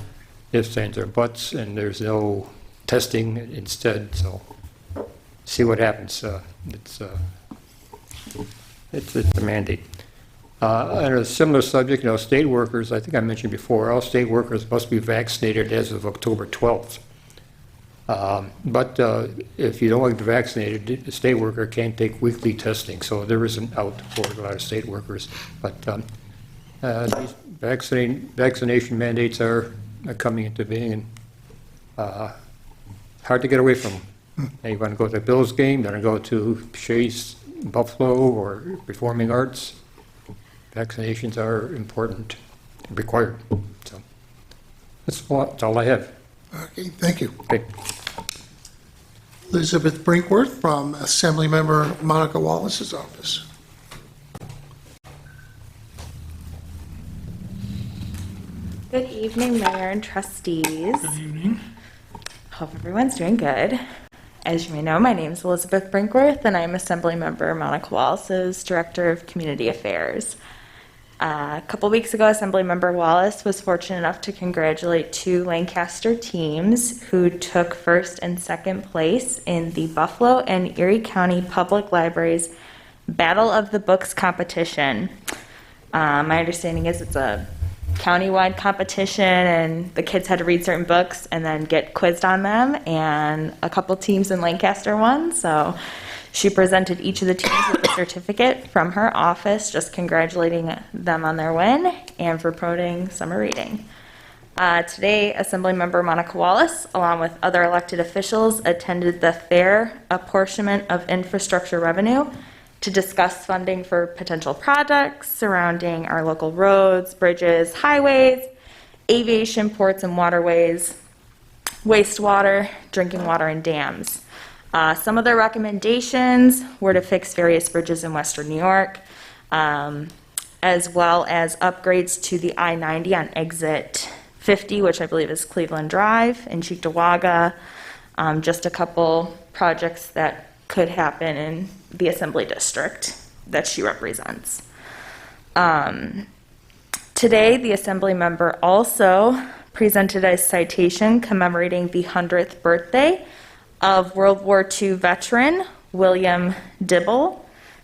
ifs, ands, or buts, and there's no testing instead. So see what happens. It's a mandate. On a similar subject, state workers, I think I mentioned before, all state workers must be vaccinated as of October 12th. But if you don't want to be vaccinated, the state worker can't take weekly testing, so there is an out for a lot of state workers. But these vaccination mandates are coming into being, and hard to get away from them. You want to go to the Bills game, you want to go to Shays, Buffalo, or Performing Arts, vaccinations are important, required. So that's all I have. Okay, thank you. Okay. Elizabeth Brinkworth from Assemblymember Monica Wallace's office. Good evening, Mayor and trustees. Good evening. Hope everyone's doing good. As you may know, my name is Elizabeth Brinkworth, and I'm Assemblymember Monica Wallace's Director of Community Affairs. A couple weeks ago, Assemblymember Wallace was fortunate enough to congratulate 2 Lancaster teams who took first and second place in the Buffalo and Erie County Public Libraries Battle of the Books competition. My understanding is it's a county-wide competition, and the kids had to read certain books and then get quizzed on them, and a couple teams in Lancaster won, so she presented each of the teams with a certificate from her office, just congratulating them on their win and for promoting summer reading. Today, Assemblymember Monica Wallace, along with other elected officials, attended the fair apportionment of infrastructure revenue to discuss funding for potential projects surrounding our local roads, bridges, highways, aviation, ports and waterways, wastewater, drinking water, and dams. Some of their recommendations were to fix various bridges in Western New York, as well as upgrades to the I-90 on exit 50, which I believe is Cleveland Drive in Cheektowaga. Just a couple projects that could happen in the Assembly District that she represents. Today, the Assembly member also presented a citation commemorating the 100th birthday of World War II veteran William Dibble.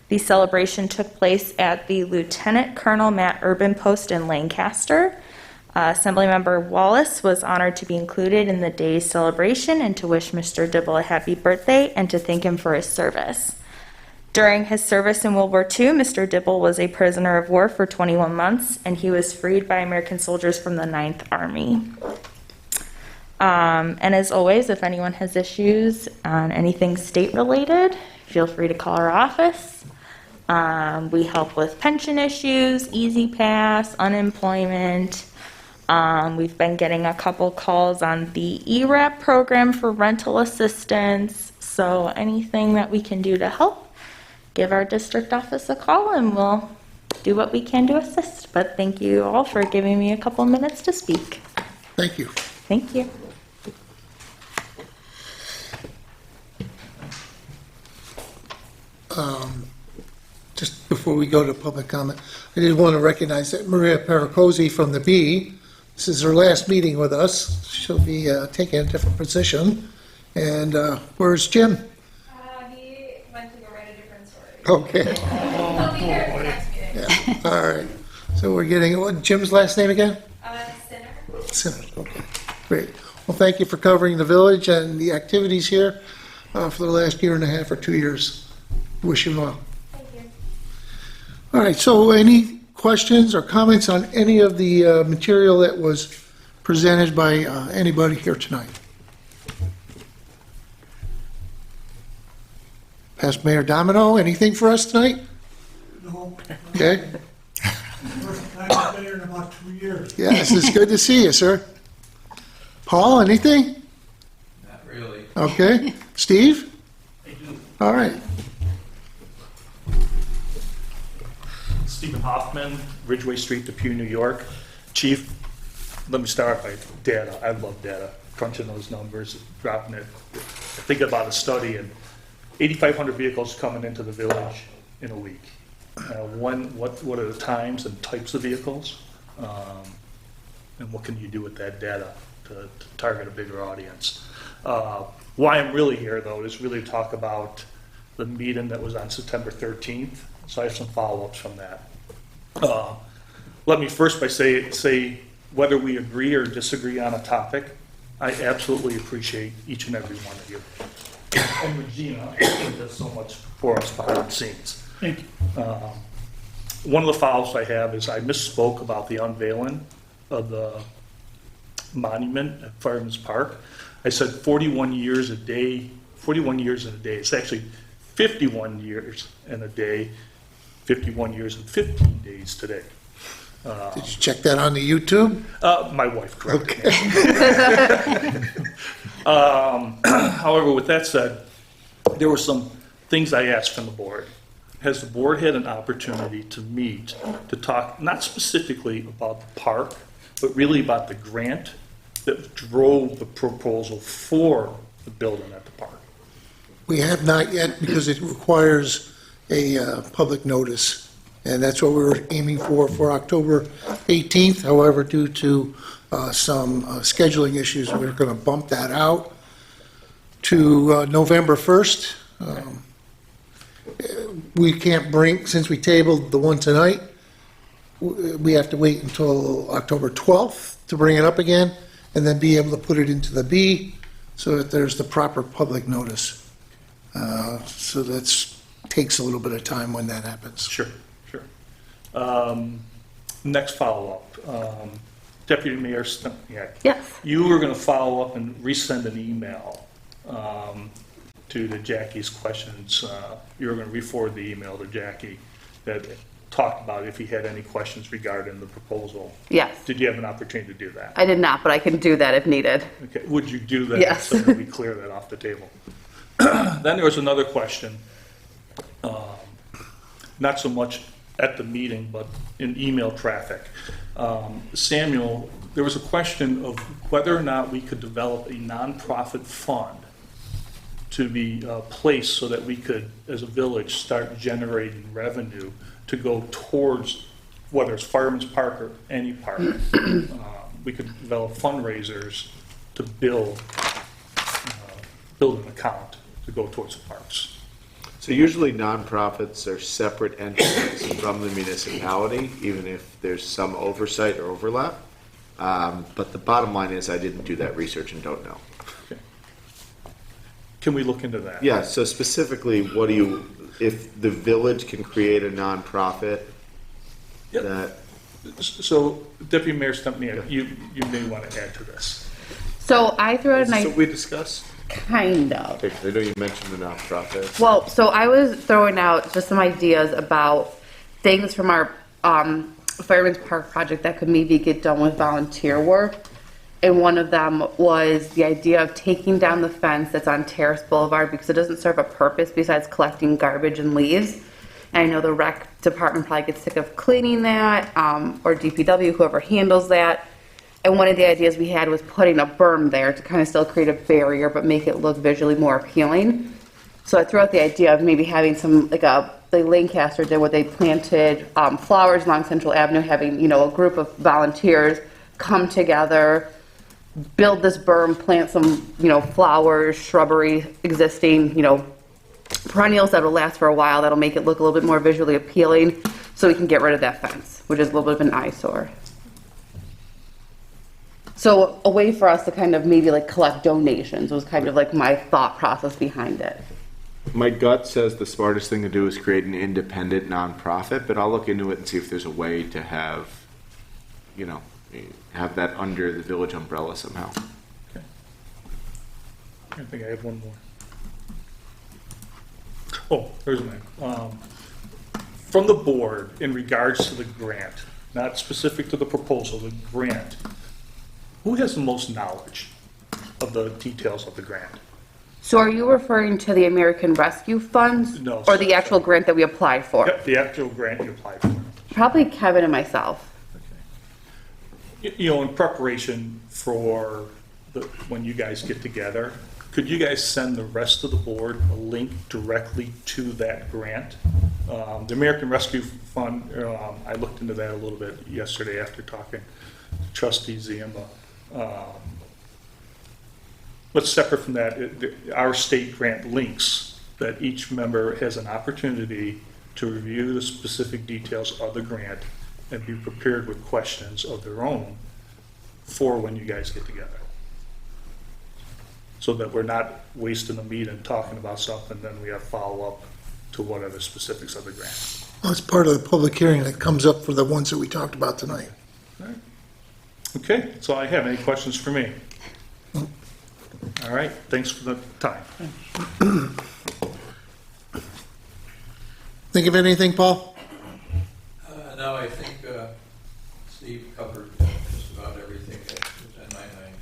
The celebration took place at the Lieutenant Colonel Matt Urban Post in Lancaster. Assemblymember Wallace was honored to be included in the day's celebration and to wish Mr. Dibble a happy birthday and to thank him for his service. During his service in World War II, Mr. Dibble was a prisoner of war for 21 months, and he was freed by American soldiers from the 9th Army. And as always, if anyone has issues on anything state-related, feel free to call our office. We help with pension issues, Easy Pass, unemployment. We've been getting a couple calls on the ERAP program for rental assistance. So anything that we can do to help, give our district office a call and we'll do what we can to assist. But thank you all for giving me a couple minutes to speak. Thank you. Thank you. Just before we go to public comment, I did want to recognize that Maria Pericosi from the Bee, this is her last meeting with us. She'll be taking a different position. And where's Jim? He went to go write a different story. Okay. He'll be here for the next meeting. Yeah. All right. So we're getting, what, Jim's last name again? Sinner. Sinner. Okay. Great. Well, thank you for covering the village and the activities here for the last year and a half or 2 years. Wish you well. Thank you. All right, so any questions or comments on any of the material that was presented by anybody here tonight? Past Mayor Domino, anything for us tonight? No. Okay. First time I've been here in about 2 years. Yes, it's good to see you, sir. Paul, anything? Not really. Okay. Steve? All right. Stephen Hoffman, Ridgeway Street, Depew, New York. Chief, let me start by data. I love data. Crunching those numbers, dropping it. I think about a study and 8,500 vehicles coming into the village in a week. What are the times and types of vehicles? And what can you do with that data to target a bigger audience? Why I'm really here, though, is really to talk about the meeting that was on September 13th. So I have some follow-ups from that. Let me first by say whether we agree or disagree on a topic, I absolutely appreciate each and every one of you. And Regina does so much for us behind the scenes. Thank you. One of the follow-ups I have is I misspoke about the unveiling of the monument at Fireman's Park. I said 41 years a day, 41 years in a day. It's actually 51 years in a day, 51 years and 15 days today. Did you check that on the YouTube? My wife corrected me. However, with that said, there were some things I asked from the board. Has the board had an opportunity to meet, to talk not specifically about the park, but really about the grant that drove the proposal for the building at the park? We have not yet because it requires a public notice. And that's what we were aiming for October 18th. However, due to some scheduling issues, we're going to bump that out to November 1st. We can't bring, since we tabled the one tonight, we have to wait until October 12th to bring it up again and then be able to put it into the B so that there's the proper public notice. So that takes a little bit of time when that happens. Sure. Next follow-up. Deputy Mayor Stempniak. Yes. You were going to follow up and resend an email to Jackie's questions. You were going to re-forward the email to Jackie that talked about if he had any questions regarding the proposal. Yes. Did you have an opportunity to do that? I did not, but I can do that if needed. Okay. Would you do that? Yes. So that we clear that off the table. Then there was another question, not so much at the meeting, but in email traffic. Samuel, there was a question of whether or not we could develop a nonprofit fund to be placed so that we could, as a village, start generating revenue to go towards whether it's Fireman's Park or any park, we could develop fundraisers to build an account to go towards the parks. So usually nonprofits are separate entities from the municipality, even if there's some oversight or overlap. But the bottom line is I didn't do that research and don't know. Okay. Can we look into that? Yeah, so specifically, if the village can create a nonprofit Yep. that, So Deputy Mayor Stumpney, you may want to add to this. So I threw out is an this idea, what we discussed? kind of. Okay, 'cause I know you mentioned the nonprofit. Well, so I was throwing out just some ideas about things from our Fireman's Park project that could maybe get done with volunteer work. And one of them was the idea of taking down the fence that's on Terrace Boulevard because it doesn't serve a purpose besides collecting garbage and leaves. And I know the rec department probably gets sick of cleaning that, or DPW, whoever handles that. And one of the ideas we had was putting a berm there to kind of still create a barrier but make it look visually more appealing. So I threw out the idea of maybe having some, like Lancaster did, where they planted flowers along Central Avenue, having, a group of volunteers come together, build this berm, plant some, flowers, shrubbery, existing, perennials that'll last for a while, that'll make it look a little bit more visually appealing, so we can get rid of that fence, which is a little bit of an eyesore. So a way for us to kind of maybe collect donations was kind of my thought process behind it. My gut says the smartest thing to do is create an independent nonprofit, but I'll look into it and see if there's a way to have that under the village umbrella somehow. Okay. I think I have one more. Oh, there's mine. From the board, in regards to the grant, not specific to the proposal, the grant, who has the most knowledge of the details of the grant? So are you referring to the American Rescue Funds? No. Or the actual grant that we applied for? Yep, the actual grant you applied for. Probably Kevin and myself. In preparation for when you guys get together, could you guys send the rest of the board a link directly to that grant? The American Rescue Fund, I looked into that a little bit yesterday after talking to Trustee Ziemba. But separate from that, our state grant links that each member has an opportunity to review the specific details of the grant and be prepared with questions of their own for when you guys get together. So that we're not wasting the meeting talking about something, then we have follow-up to what are the specifics of the grant. Well, it's part of the public hearing that comes up for the ones that we talked about tonight. Okay, that's all I have. Any questions for me? All right, thanks for the time. Think of anything, Paul? No, I think Steve covered just about everything that was on my mind.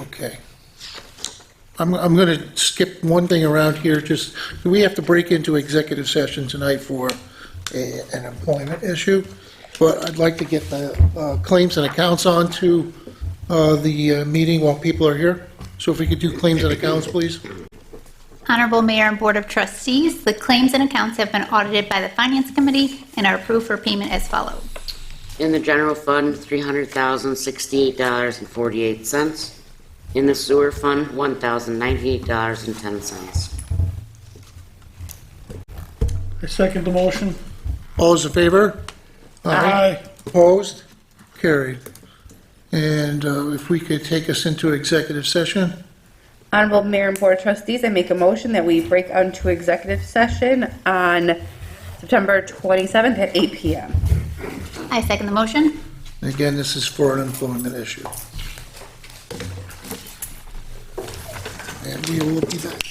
Okay. I'm going to skip one thing around here. Just, we have to break into executive session tonight for an employment issue, but I'd like to get the claims and accounts on to the meeting while people are here. So if we could do claims and accounts, please. Honorable Mayor and Board of Trustees, the claims and accounts have been audited by the Finance Committee and are approved for payment as follows. In the general fund, $300,068.48. In the sewer fund, $1,098.10. I second the motion. All those in favor? Aye. Opposed? Carried. And if we could take us into executive session? Honorable Mayor and Board of Trustees, I make a motion that we break out into executive session on September 27th at 8 p.m. I second the motion. Again, this is for an employment issue. And we will be back.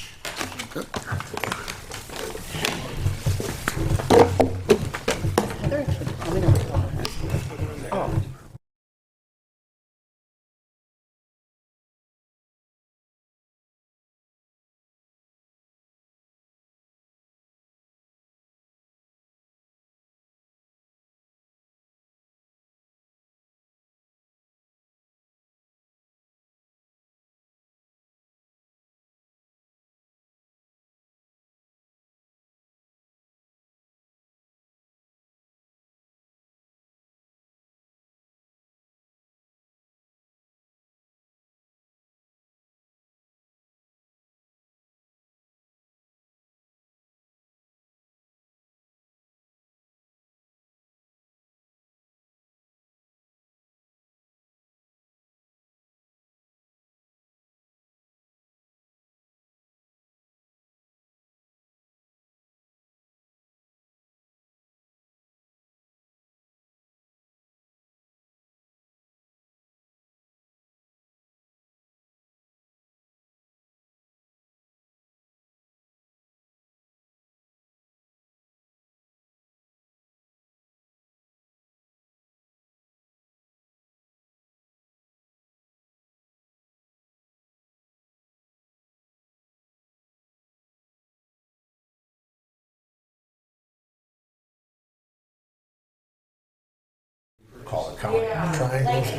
counting triangles.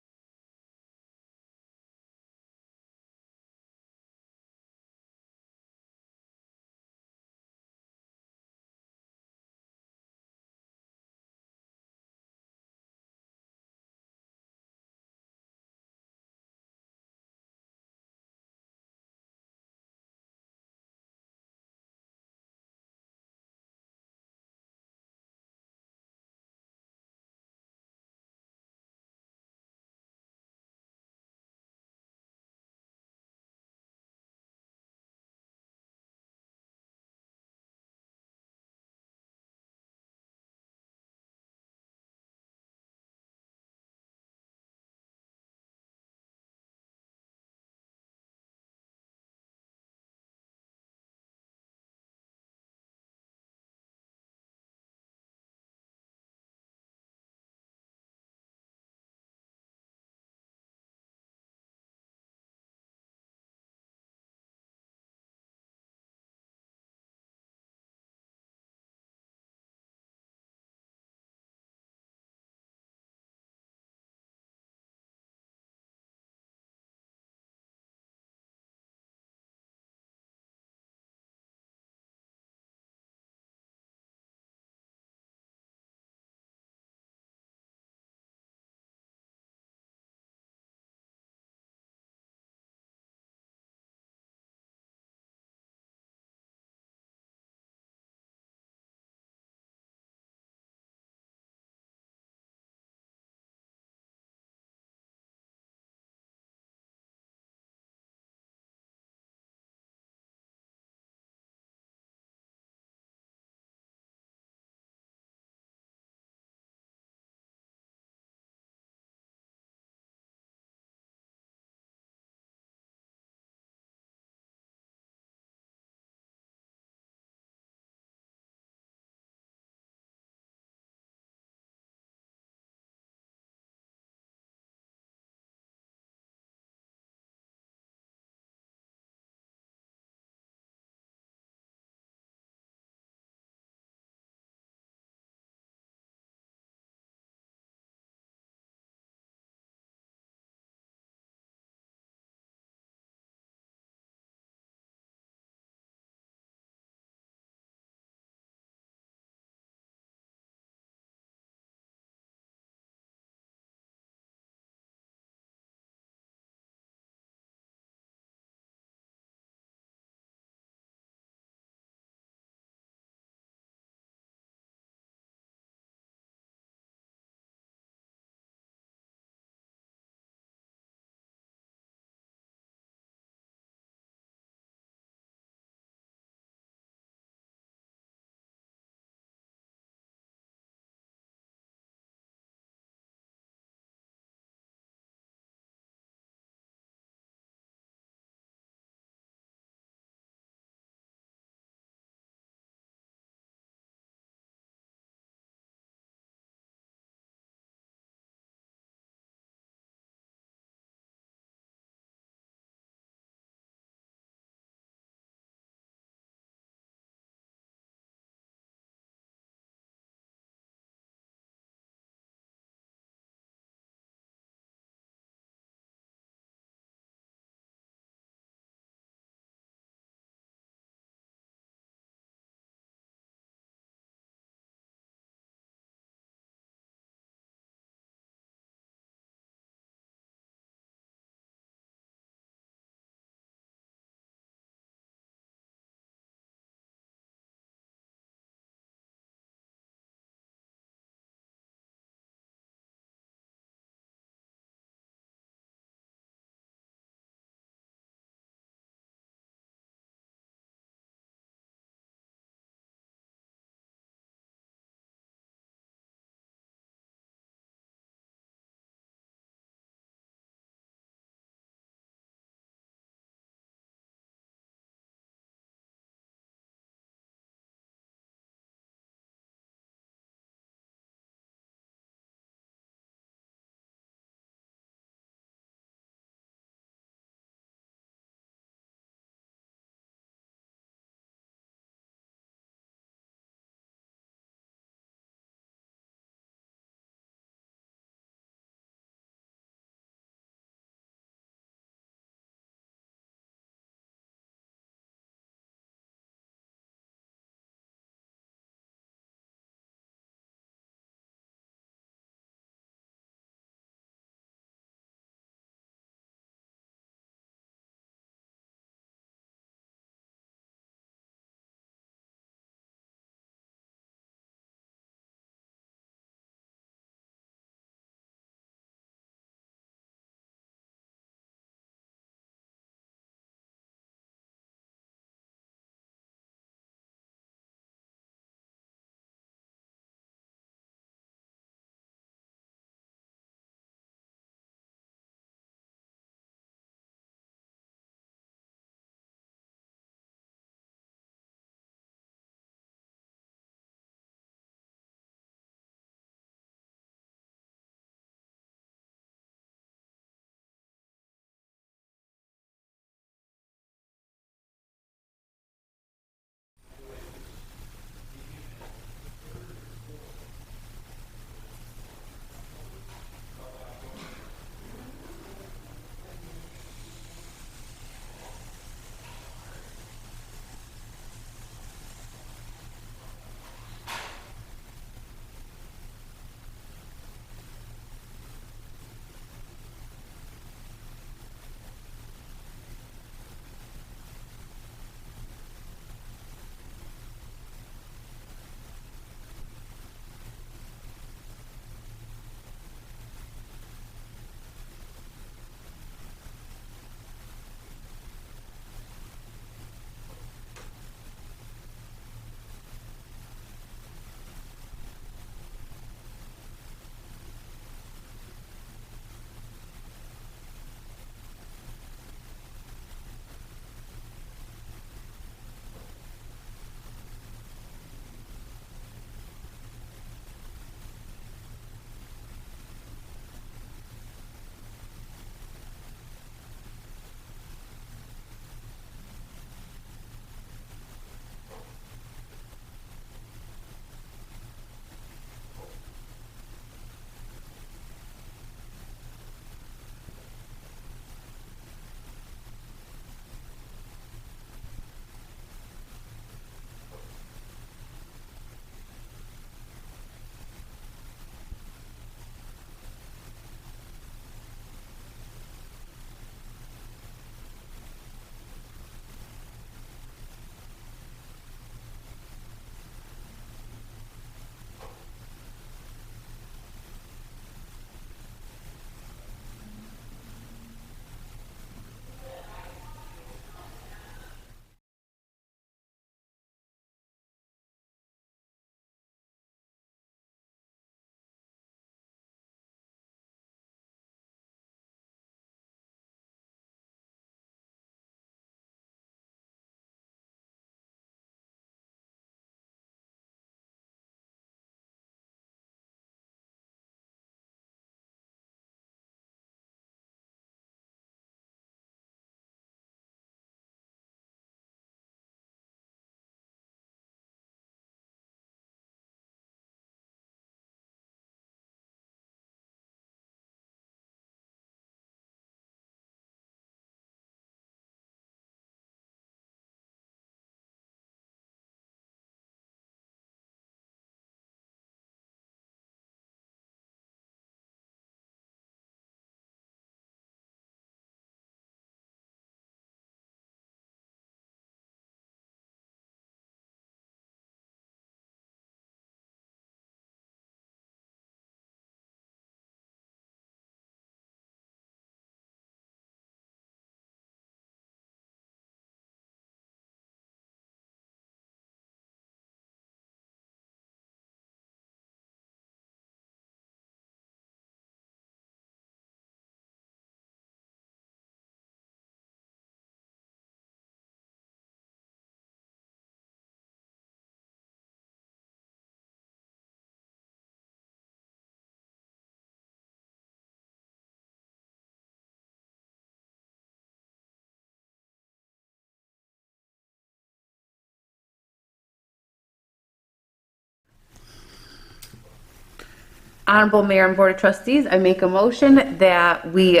Honorable Mayor and Board of Trustees, I make a motion that we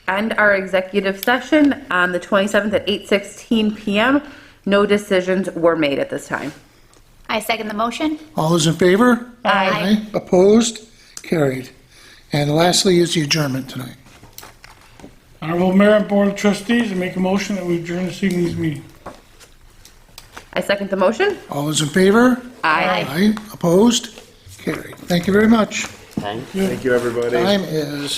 end our executive session on the 27th at 8:16 PM. No decisions were made at this time. I second the motion. All those in favor? Aye. Opposed? Carried. And lastly is the adjournment tonight. Honorable Mayor and Board of Trustees, I make a motion that we adjourn this evening's meeting. I second the motion. All those in favor? Aye. Opposed? Carried. Thank you very much. Thank you. Thank you, everybody. Time is